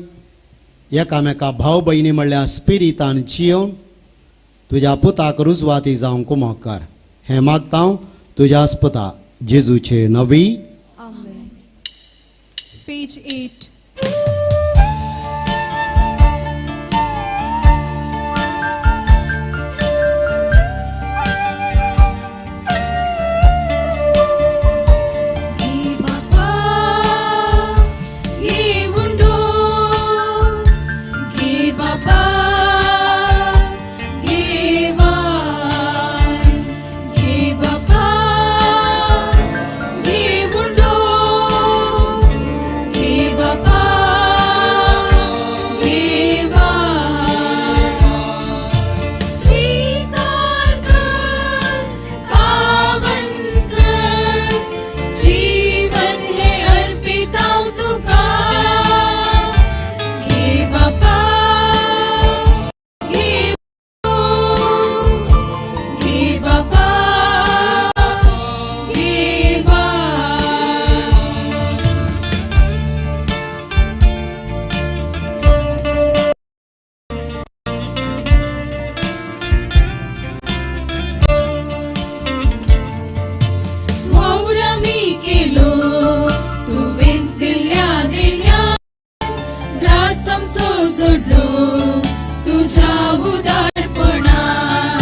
एकामेका भाव भयणी म्हणल्यार स्पिरितान जियोवन तुज्या पुताक रुजवाती जावंक कुमो कर. हें मागता तुज्याच पुता जेजूचे नवी.
Page 8.
Baba
सोडलो तुझ्या उदारपणान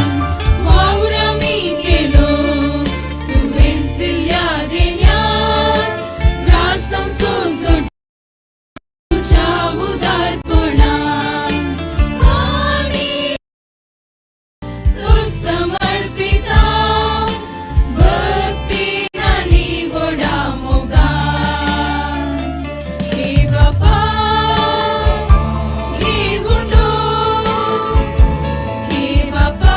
वावर मी केलो तुवेंच दिल्या देण्यात ग्रासम सोड तुझ्या उदारपणान आणि तो समर्पिता भक्तीन आणि वडा मोगान हे बापा हे गुंडो हे बापा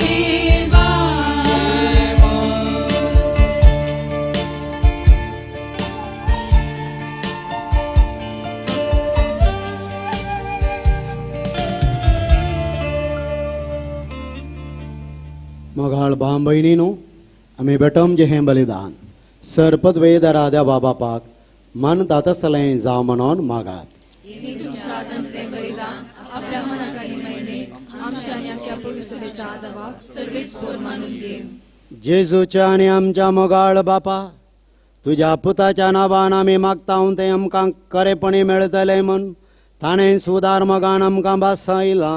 हे बा
मगाळ भाम बहिणीनो आम्ही बेटम जे हें बलिदान सरपद वेद राध्या बाबा पाक मन तातसलें जाव म्हणून मागात
हे तुझ्या तंत्रे बलिदान आपल्या मनाकानी महिने आमच्यानी आख्या पवित्रतेच्या आदवा सर्वेच बोल मानून घे
जेजूच्या आणि आमच्या मोगाळ बापा तुझ्या पुताच्या नावान आमी मागता ते आमकां खरेपणी मेळटले म्हण ताणें सुदार मोगान आमकां बासायला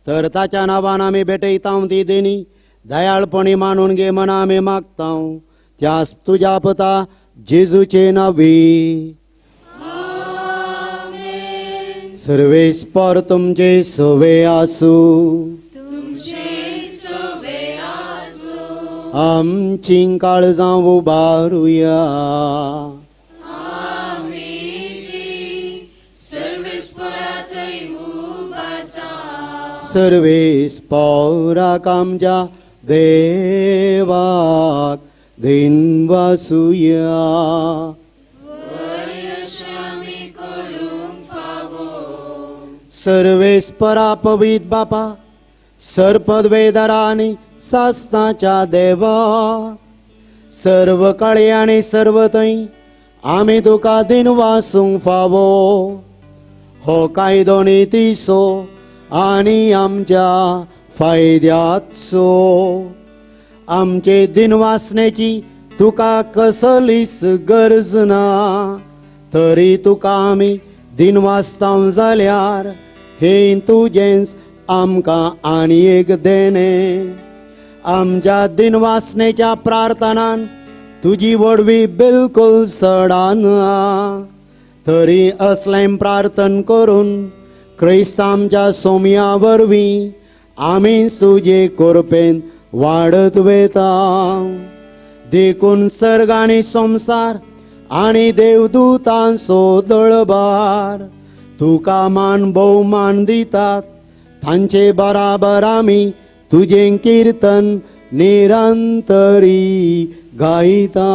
तर ताच्या नावान आमी भेटयता ती देणी दयाळपणी मानून घे म्हण आमी मागता त्या तुझ्या पुता जेजूचे नावी सर्वेस्पर तुमचे सवे आसूं आमची काळजां उबारुया सर्वेस्पराक आमच्या देवाक दिनवासुया सर्वेस्परा पवित बापा सरपद वेदरानी सासनाच्या देवा सर्व काळी आणि सर्व थंय आमी तुका दिनवासूंक फावो हो कायदो नितीसो आनी आमच्या फायद्याचो आमचे दिनवासनेची तुका कसलीच गरज ना तरी तुका आमी दिनवासतां जाल्यार हे तुजेंच आमकां आनी एक देणे आमच्या दिनवासनेच्या प्रार्थनान तुजी वडवी बिलकुल सडाना तरी असलें प्रार्थन करून क्रिस्तांच्या सोम्या वरवीं आमीच तुजे कृपेन वाडत वेता देखून सर्ग आनी संसार आनी देवदूतांचो दळबार तुका मान भोवमान दितात तांचे बराबर आमी तुजें कीर्तन निरंतरी गायता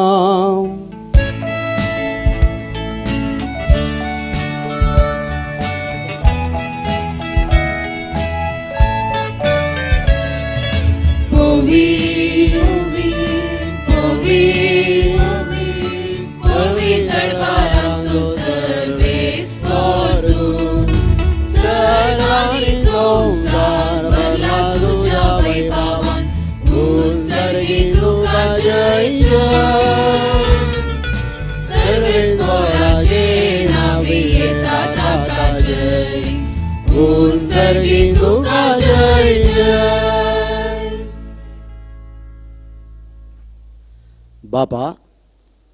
बापा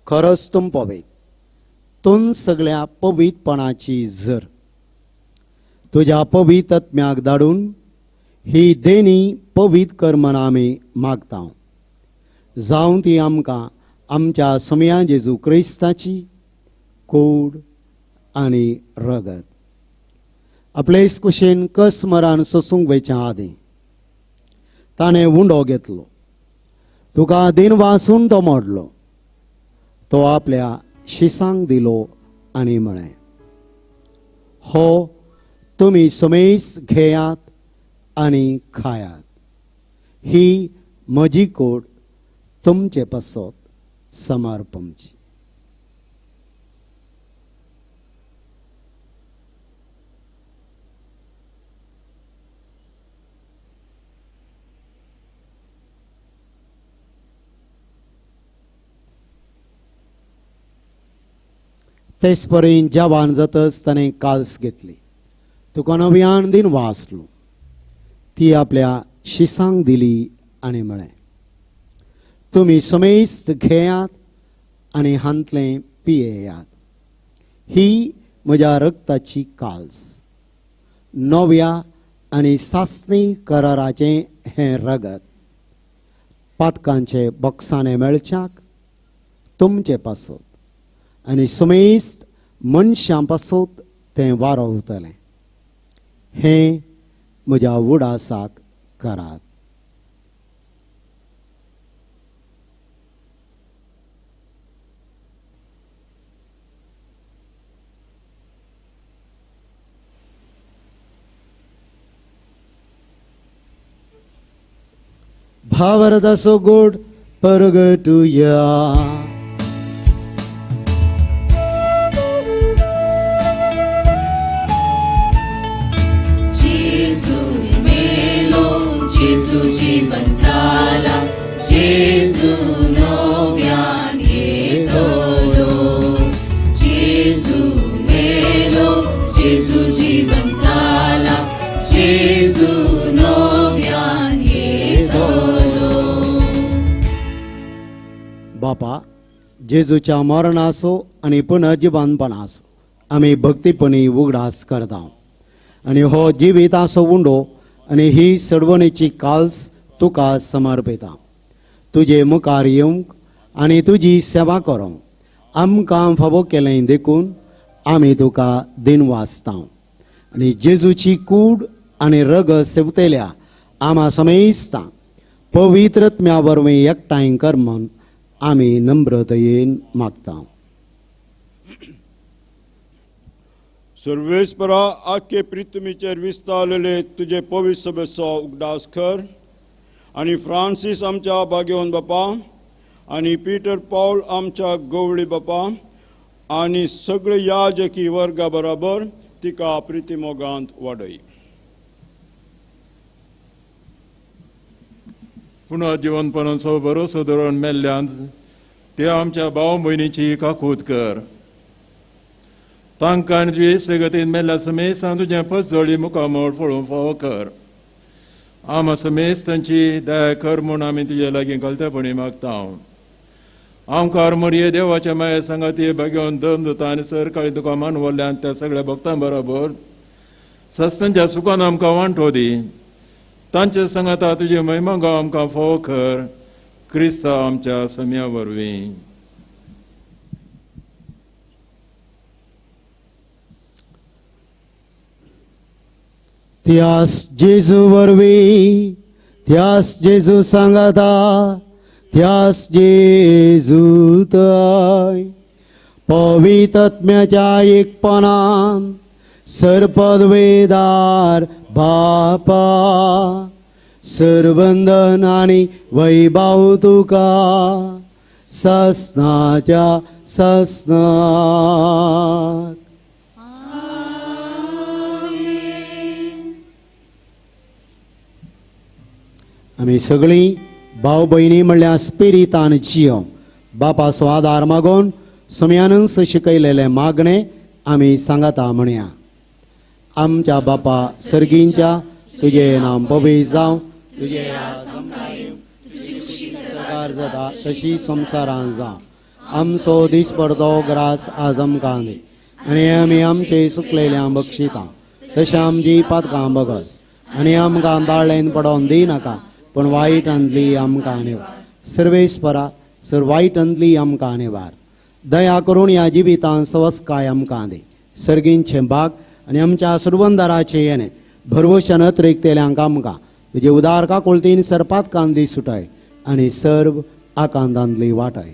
खरंच तुम पवित तुन सगळ्या पवितपणाची झर तुझ्या पवित्रत्म्याक धाडून ही देणी पवित कर म्हण आमी मागता जावं ती आमकां आमच्या समया जेजू क्रिस्ताची कूड आनी रगत आपलेच कुशेन कस मरान सोसूंक वयच्या आदीं ताणें उंडो घेतलो तुका दिन वासून तो मोडलो तो आपल्या शिसांक दिलो आनी म्हळें हो तुमी समेस घेयात आनी खायात ही म्हजी कूड तुमचे पासत समर्पणची तेच परेन जवान जातच ताणें काल्स घेतली. तुका नव्यान दिन वाचलो. ती आपल्या शिसांक दिली आनी म्हळें, तुमी समेस्त घेयात आनी हांतलें पियेयात. ही म्हज्या रक्ताची काल्स, नव्या आनी सासणी कराराचें हें रगत. पातकांचे बॉक्साने मेळच्याक तुमचे पासत आनी समेस्त मनशां पासत तें वारोवतलें. हें म्हज्या उडासाक करात. भावरदासो गोड परगटुया.
जेजू मेलो, जेजू जीवन जाला, जेजू नव्यान येतलो. जेजू मेलो, जेजू जीवन जाला, जेजू नव्यान येतलो.
बापा, जेजूच्या मरणाचो आनी पुनर्जिवानपणाचो आमी भक्तीपणी उगडास करता. आनी हो जिविताचो उंडो आनी ही सडवणेची काल्स तुका समर्पिता. तुजे मुखार येवंक आनी तुजी सेवा करूंक आमकां फावो केलें देखून आमी तुका दिनवासता. आनी जेजूची कूड आनी रग सेवतेल्या आमा समेस्तांक पवित्रत्म्या वरवीं एकठांय कर म्हूण आमी नम्रतयेन मागता.
सर्वेस्परा आख्खे प्रितमीचेर विस्तारलेले तुजे पवित्र सभेचो उगडास कर. आनी फ्रांसीस आमच्या भाग्यवन बापा आनी पीटर पौल आमच्या गवळी बापा आनी सगळे याजकी वर्गा बरोबर तिका प्रितीमोगांत वाडय.
पुन्हा जिवनपणाचो भरोसो धरून मेल्ल्यांत ते आमच्या भाव भयणीची काकूत कर. तांकां आनी तुजे इश्ट गतीन मेल्ल्या समेस्तां तुजें पसजळी मुखामोळ पळोवंक फावो कर. आम समेस्तांची दया कर म्हूण आमी तुजे लागीं गलतेपणी मागता. आमकां मरये देवाच्या माये सांगाती भाग्यवन दम दिता आनी सरकाळी तुका मानवल्ल्यान त्या सगळ्या भक्तां बरोबर सस्तांच्या सुखान आमकां वांटो दी. तांचे सांगाता तुजे महिमा गांव आमकां फावो कर. क्रिस्ता आमच्या सम्या वरवीं.
त्यास जेजू वरवीं, त्यास जेजू सांगाता, त्यास जेजू थंय पवित्रात्म्याच्या एकपणान सरपदवेदार बापा सरबंधन आनी वैभव तुका ससनाच्या ससनाक. आमी सगळीं भाव भयणी म्हणल्यार स्पिरितान जियो बापाचो आदार मागून सम्यानंद शिकयलेले मागणे आमी सांगाता म्हणया. आमच्या बापा सर्गींच्या तुझे नाम पवित्र जावं, तुझे राज आमकां येवं, तुजी खुशी सरकार जाता तशी संवसारांत जावं. आमचो दिसपडतो ग्रास आज आमकां दी आनी आमी आमचे सुकलेल्यांक बक्षिता तशें आमची पातकां बगस आनी आमकां दाळेन पडोवन दिनाका पण वायटांतली आमकां निवार. सर्वेस्परा सर वायटांतली आमकां निवार. दया करून ह्या जिवितांत सवस्काय आमकां दी. सर्गींचे भाग आनी आमच्या सुरवंदाराचे येणे भरवशान रेखतेल्यांक आमकां तुजे उदार काकुळतीन सरपात कांदी सुटाय आनी सर्व आकांतांतली वाटाय.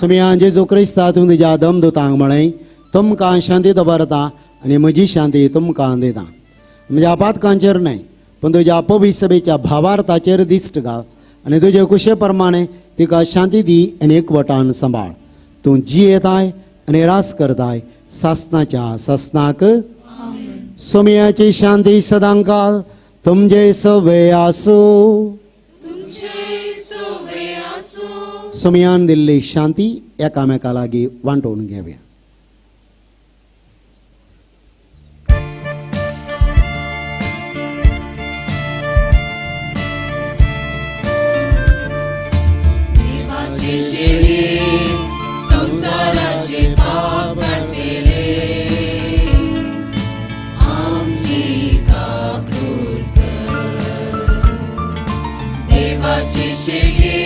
सुमया जेजू क्रिस्ता तुमी तुज्या दमदुतांक म्हळें तुमकां शांती दवरता आनी म्हजी शांती तुमकां दिता. म्हज्या पातकांचेर न्हय पूण तुज्या पवित्र सभेच्या भावार्थाचेर दिश्ट घाल आनी तुजे कुशे प्रमाणे तिका शांती दी आनी एकवटान सांबाळ. तूं जियेताय आनी रास करताय सासनाच्या ससनाक. सुमयाची शांती सदांकाल तुमचे सवे आसूं. सुमयान दिल्ली शांती एकामेका लागीं वांटून घेवया.
देवाचे शेळे संसाराचे पाप काढलेले आमची काकृत. देवाचे शेळे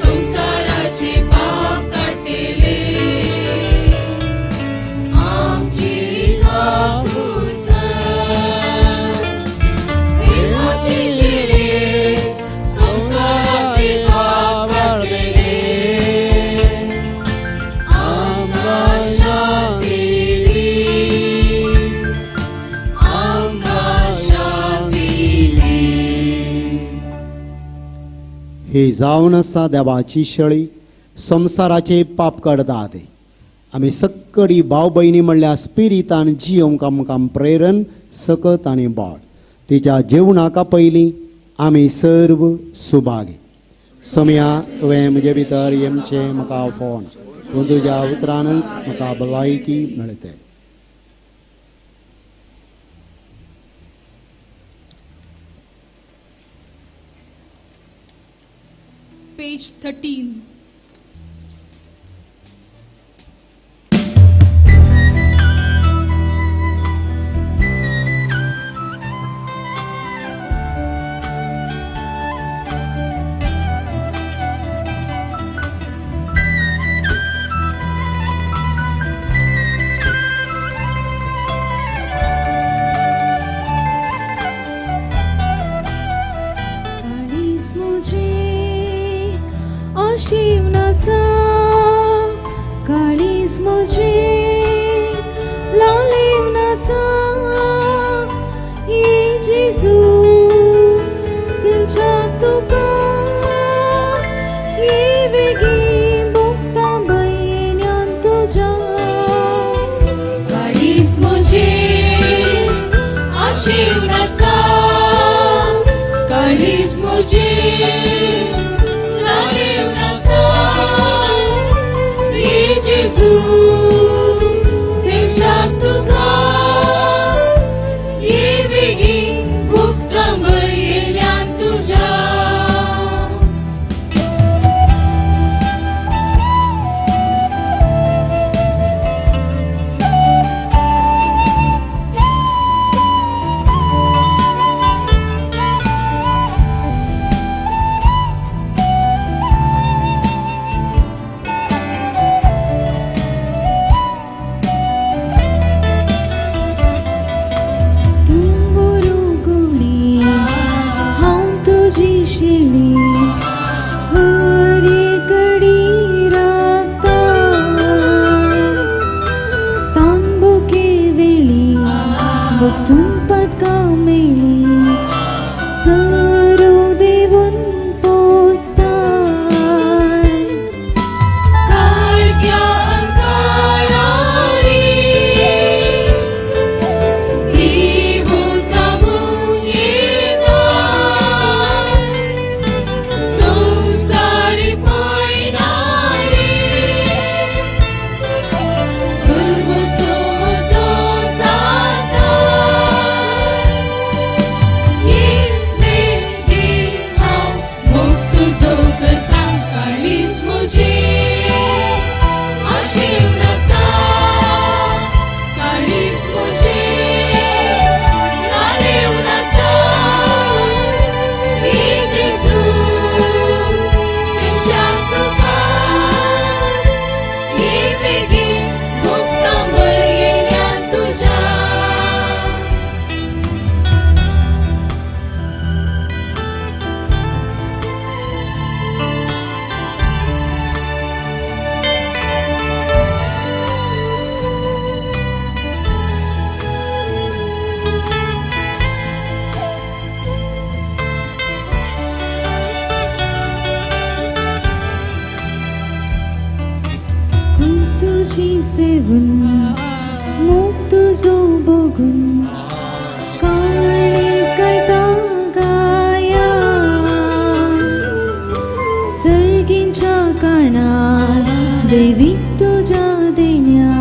संसाराचे पाप काढलेले आमची काकृत. देवाचे शेळे संसाराचे पाप काढलेले आमकां शांती दी. आमकां शांती दी.
ही जावन आसा देवाची शेळी संसाराचे पाप काडतात. आमी सक्कडी भाव भयणी म्हणल्यार स्पिरितान जियोंक आमकां प्रेरण सकत आनी बळ. तिच्या जेवणाका पयलीं आमी सर्व सुभागी. समया तुवें म्हजे भितर येवचें म्हाका फोन पूण तुज्या उतरानच म्हाका भलायकी मेळटे.
Page 13.
काळीज मुझे आशिवनासा. काळीज मुझे लालिवनासा. ये जेजू सिवच्या तुका ये वेगी बोगता भयण्यान तुझ्या.
काळीज मुझे आशिवनासा. काळीज मुझे लालिवनासा. ये जेजू सिवच्या तुका ये वेगी भुक्ता भयण्यान तुझ्या.
तुंबुरू गुणी हांव तुजी शेळी हर घडी राखता. तांबुके वेळी बूक सुंपतका मेळी सरो देवून पोसता.
काळक्या अंकारारी दिवो साबून येता. संसारी पळणारी गुलमुसो मुसो जाता. ये वेगी हांव मोग तुजो करता. काळीज मुझे आशिवनासा. काळीज मुझे लालिवनासा. ये जेजू सिवच्या तुका ये वेगी भुक्ता भयण्यान तुझ्या.
तुझी सेवून मोग तुजो बघून काळीज गायता गाया. सर्गींची मृत्यूच्या काळात देवीक तुझ्या देण्या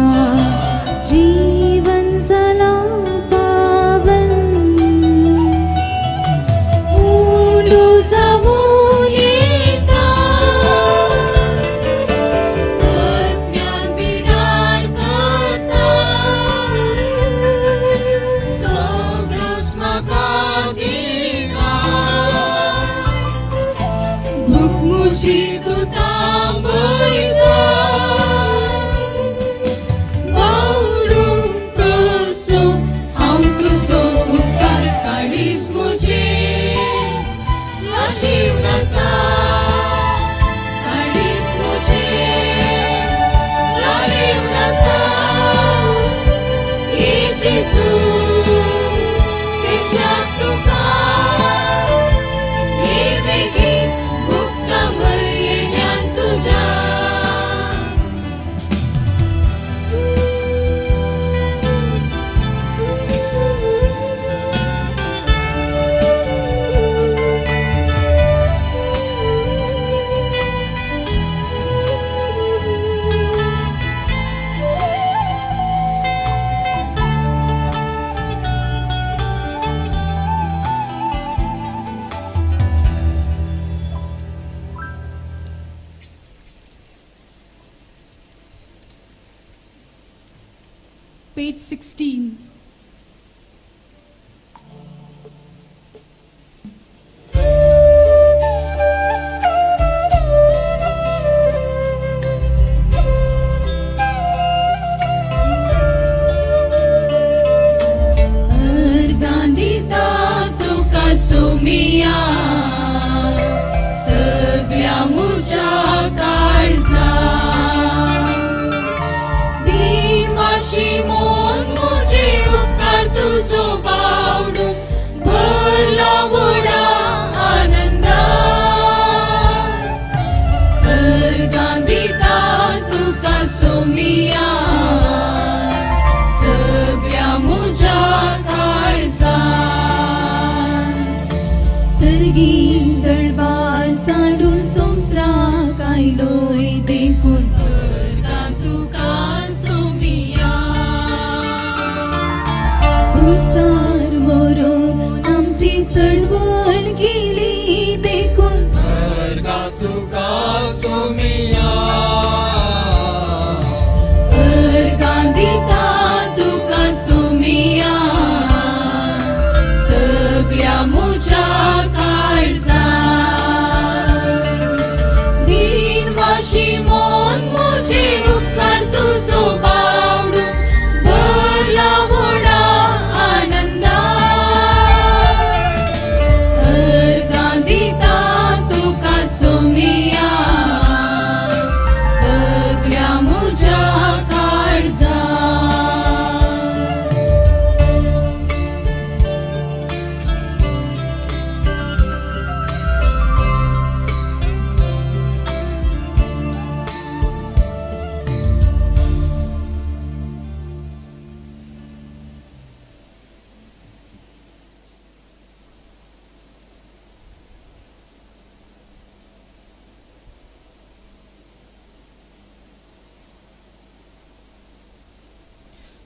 जीवन झाला पावन
मुंडू जाऊन येता अज्ञान बिडार करता सगळोच म्हाका दिला भूक मुजी तूं थांबयता बावडूंक कसो हांव तुजो उपकार काडीस मुजे लाशीव नासा काडीस मुजे लालीव नासा हे जेजू सेवच्याक तुका हे बेगीन मुक्तामय येण्यान तुज्या
Page 16.
अर्गांदिता तुका सोमिया सगळ्या मुजा काळजा दिनवाशी मोन मुजे उपकार तुजो बावडू भरला व्हडा आनंदा अर्गांदिता तुका सोमिया सगळ्या मुजा काळजा
सर्गी दळबार सांडून सोमसराक आयलोय देखून
अर्गां तुका सोमिया
खुर्सार मरोन आमची सडवण केली देखून
अर्गांदिता तुका सोमिया सगळ्या मुजा काळजा दिनवाशी मोन मुजे उपकार तुजो बावडू भरला व्हडा आनंदा अर्गांदिता तुका सोमिया सगळ्या मुजा काळजा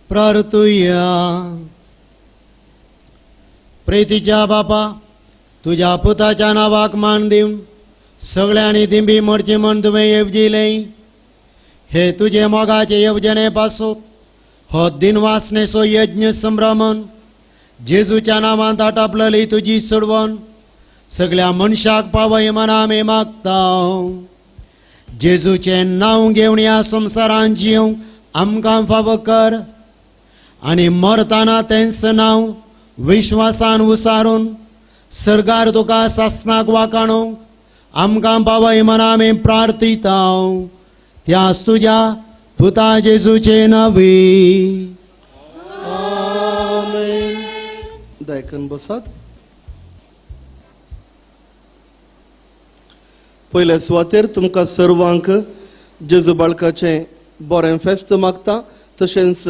प्रार्थुया. प्रेतीच्या बापा, तुझ्या पुताच्या नावाक मान दिवन सगळ्यांनी दिंबी मोडची म्हण तुवें येवजिलें. हे तुझे मोगाचे येवजणे पासून हो दिनवासनेचो यज्ञ संभ्रमण जेजूच्या नांवांत आटापलेली तुजी सोडवण सगळ्या मनशाक पावय म्हण आमी मागता. जेजूचें नांव घेवन ह्या संवसारांत जिवंक आमकां फावो कर आनी मरतना तेंच नांव विश्वासान उसारून सर्गार तुका सासनाक वाकाणूंक आमकां पावय म्हण आमी प्रार्थिता. त्याच तुज्या पुता जेजूचे नांवी.
दायकन बसात. पयल्या सुवातेर तुमकां सर्वांक जेजू बाळकाचें बरें फेस्त मागता. तशेंच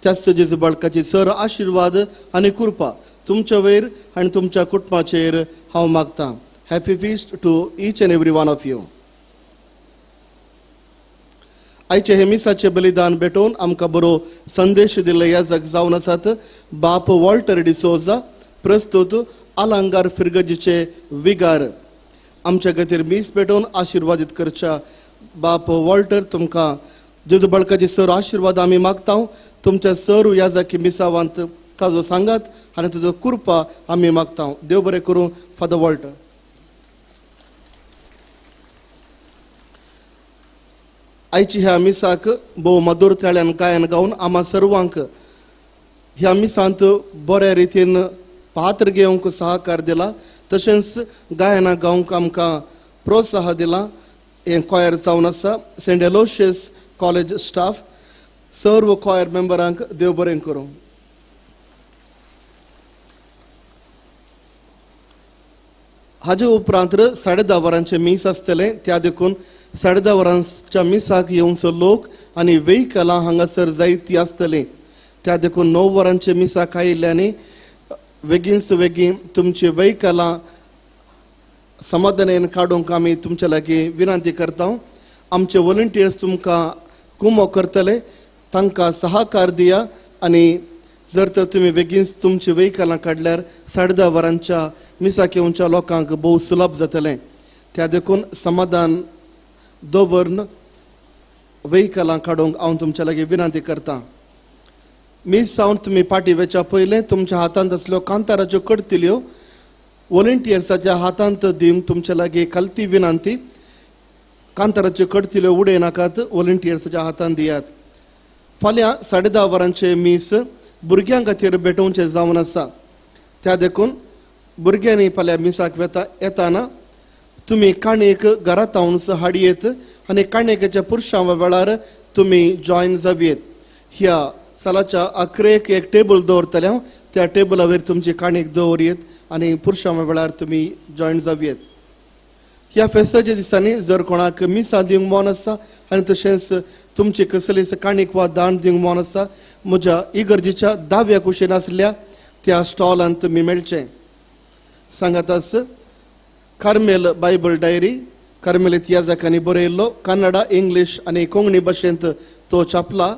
त्याच जेजू बाळकाची सर आशिर्वाद आनी कृपा तुमच्या वयर आनी तुमच्या कुटुंबाचेर हांव मागतां. Happy feast to each and every one of you. आयचे हे मिसाचे बलिदान भेटोवन आमकां बरो संदेश दिल्ले याजक जावन आसात बाप वॉल्टर डिसोजा प्रस्तुत आलांगार फिरगजीचे विगार. आमच्या खातीर मीस पेटोवन आशिर्वादीत करच्या बाप वॉल्टर तुमकां जेजू बाळकाची सर आशिर्वाद आमी मागता. तुमच्या सर याजकी मिसावांत ताजो सांगात आनी तुजो कृपा आमी मागता. देव बरें करूं फादर वॉल्टर. आयची ह्या मिसाक भोव मधुरताळ्यान गायन गावन आम्हा सर्वांक ह्या मिसांत बऱ्या रितीन पात्र घेवंक सहकार दिला. तशेंच गायना गावंक आमकां प्रोत्साह दिला. हें कॉयर जावन आसा सेंट एलोशियस कॉलेज स्टाफ सर्व कॉयर मेंबरांक देव बरें करूं. हाजे उपरांत 10:30 वरांचे मीस आसतलें. त्या देखून 10:30 वरांच्या मिसाक येवचो लोक आनी वेहिकलां हांगासर जायतीं आसतलीं. त्या देखून 9 वरांचे मिसाक आयिल्ल्यानी बेगीनच बेगीन तुमची वेहिकलां समाधानान काडूंक आमी तुमचे लागीं विनंती करता. आमचे वॉलंटियर्स तुमकां कुमो करतले तांकां सहकार दिया आनी जर तर तुमी बेगीन तुमची वेहिकलां काडल्यार 10:30 वरांच्या मिसाक येवच्या लोकांक भोव सुलभ जातलें. त्या देखून समाधान दवरून वेहिकलां काडूंक हांव तुमच्या लागीं विनंती करतां. मीस जावन तुमी पाटी वेच्या पयलें तुमच्या हातांत असल्यो कांताराच्यो कडतिल्यो वॉलंटियर्साच्या हातांत दिवंक तुमच्या लागीं खालती विनंती. कांताराच्यो कडतिल्यो उडय नाकात, वॉलंटियर्साच्या हातांत दियात. फाल्यां 10:30 वरांचे मीस भुरग्यां खातीर भेटोवचें जावन आसा. त्या देखून भुरग्यांनी फाल्यां मिसाक येताना तुमी काणयेक घरांत हाडून हाडयेत आनी काणयेच्या पुरुशां वेळार तुमी जॉयन जावयेत. ह्या सालाच्या 11 एक टेबल दवरतले हांव. त्या टेबला वयर तुमची काणयेक दवरयेत आनी पुरुशां वेळार तुमी जॉयन जावयेत. ह्या फेस्ताच्या दिसांनी जर कोणाक मिसां दिवंक मोन आसा आनी तशेंच तुमची कसलीच काणीक वा दान दिवंक मोन आसा म्हज्या इगर्जेच्या 10व्या कुशीन आसल्या त्या स्टॉलांत तुमी मेळचें. सांगात आस कार्मेल बायबल डायरी कार्मेलीत याजकांनी बरयल्लो कन्नडा इंग्लीश आनी कोंकणी भाशेंत तो छापला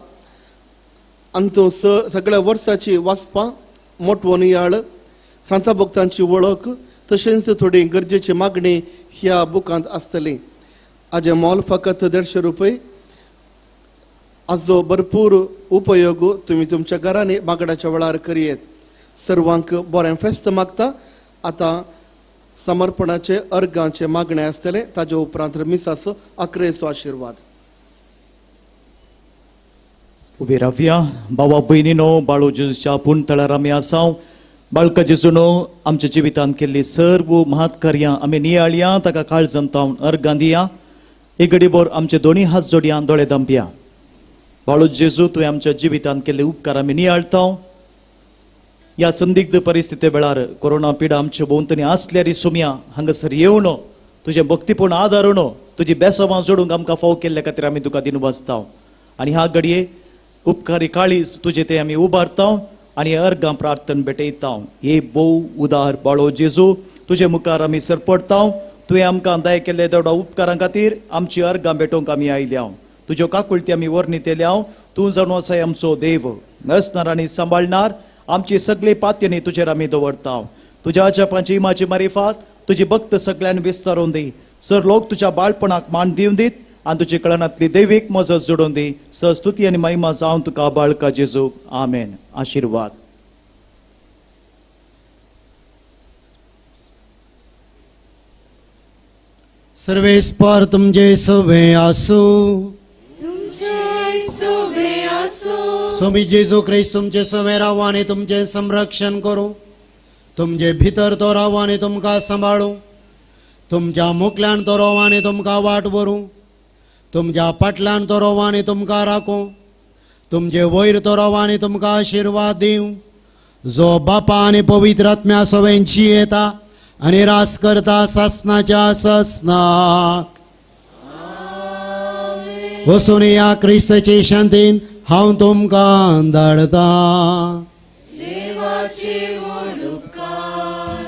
आनी तो सगळ्या वर्साची वाचपां मोठवोनियाळ सांता भक्तांची वळख तशेंच थोडी गरजेची मागणी ह्या बुकांत आसतली. हाजें मोल फकत 150 रुपये. हाजो भरपूर उपयोग तुमी तुमच्या घरांनी मागण्याच्या वेळार करियेत. सर्वांक बरें फेस्त मागता. आतां समर्पणाचे अर्गांचे मागणे आसतले. ताजे उपरांत मिसाचो 11 आशिर्वाद.
उबे रावया. भावा भयणीनो, बाळू जेजूच्या पुण्यतळार आमी आसाव. बाळका जेजूनो आमच्या जिवितांत केल्ली सर्व महत् कार्यां आमी नियाळया. ताका काळजांत तावन अर्गां दिया. एक घडीभर आमचे दोनी हात जोडया, दोळे धांपया. बाळू जेजू तुवें आमच्या जिवितांत केल्ले उपकार आमी नियाळता. ह्या संदिग्ध परिस्थिती वेळार कोरोना पिडा आमच्या भोंवतणी आसल्यार सुमया हांगासर येवनो तुजें भक्तीपूर्ण आदारुणो तुजी बेसवां जोडूंक आमकां फाव केल्ल्या खातीर आमी तुका दिनवासता. आनी ह्या घडये उपकारी काळीज तुजे ते आमी उबारता आनी अर्गां प्रार्थना भेटयता. हे भोव उदार बाळो जेजू तुजे मुखार आमी सरपडता. तुवें आमकां दया केल्ले देवडा उपकारां खातीर आमची अर्गां भेटोवंक आमी आयल्या. तुज्यो काकुळटी आमी वर्णितेल्या. तूं जावन आसाय आमचो देव, नरसणार आनी सांबाळणार. आमची सगळी पातयेनी तुजेर आमी दवरता. तुज्या जपाची इमाची मारिफात तुजी भक्त सगळ्यान विस्तारून दी. सर लोक तुज्या बाळपणाक मान दिवन दीत आनी तुजे कळनातली दैवीक मजत जोडून दी. स्तुती आनी महिमा जावन तुका बाळका जेजू. आमेन. आशिर्वाद.
सर्वेस्पर तुमचे सवे आसू.
तुमचे सोबे आसो.
स्वामी जेजू ख्रिस्त तुमचे सवे रावो आनी तुमचे संरक्षण करूं. तुमचे भितर तो रावो आनी तुमकां सांबाळूं. तुमच्या मुखल्यान तो रावो आनी तुमकां वाट व्हरूं. तुमच्या फाटल्यान तो रावो आनी तुमकां राखूं. तुमचे वयर तो रावो आनी तुमकां आशिर्वाद दिवं. जो बापा आनी पवित्र आत्म्या सवेंची येता आनी रास करता सासनाच्या ससनाक. वसून या क्रिस्ताचे शांतीन हांव तुमकां धाडता.
देवाचे व्हड उपकार.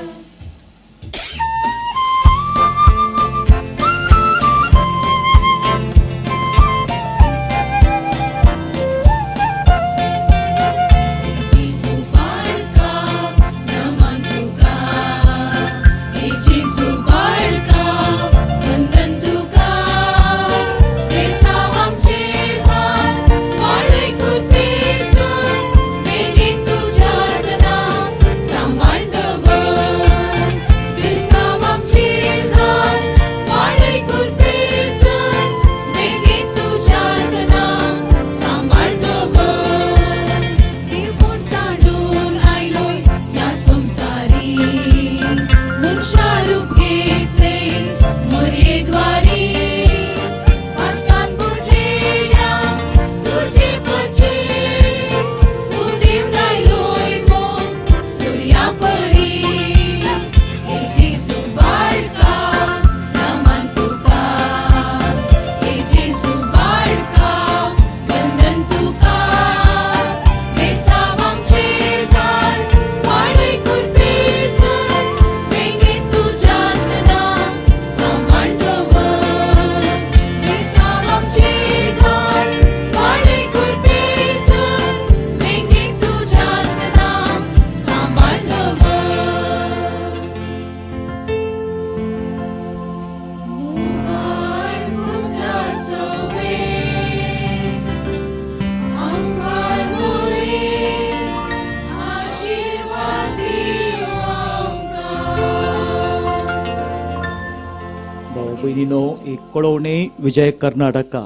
भयणीनो ही कळवणी विजय कर्नाटका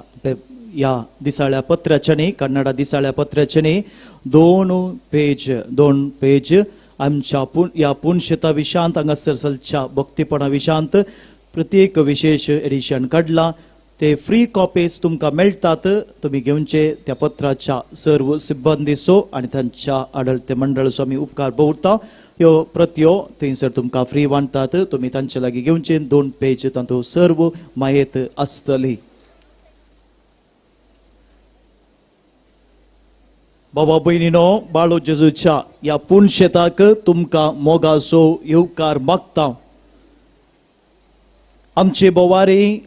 या दिसाळ्या पत्राचे न्ही कन्नडा दिसाळ्या पत्राचे न्ही दोन पेज आमच्या या पुणशेता विशांत हांगासर चलच्या भक्तीपणा विशांत प्रत्येक विशेष एडिशन काडला ते फ्री कॉपीज तुमकां मेळटात तुमी घेवचे त्या पत्राच्या सर्व सिब्बंदीचो आनी तांच्या आडळते मंडळाचो आमी उपकार भोवता ह्यो प्रत्यो थंयसर तुमकां फ्री वांटतात तुमी तांचे लागीं घेवचे 2 पेज तातूंत सर्व मायेत आसतली. बाबा भयणीनो बाळो जेजूच्या या पुणशेताक तुमकां मोगाचो येवकार मागता. आमचे बोवारी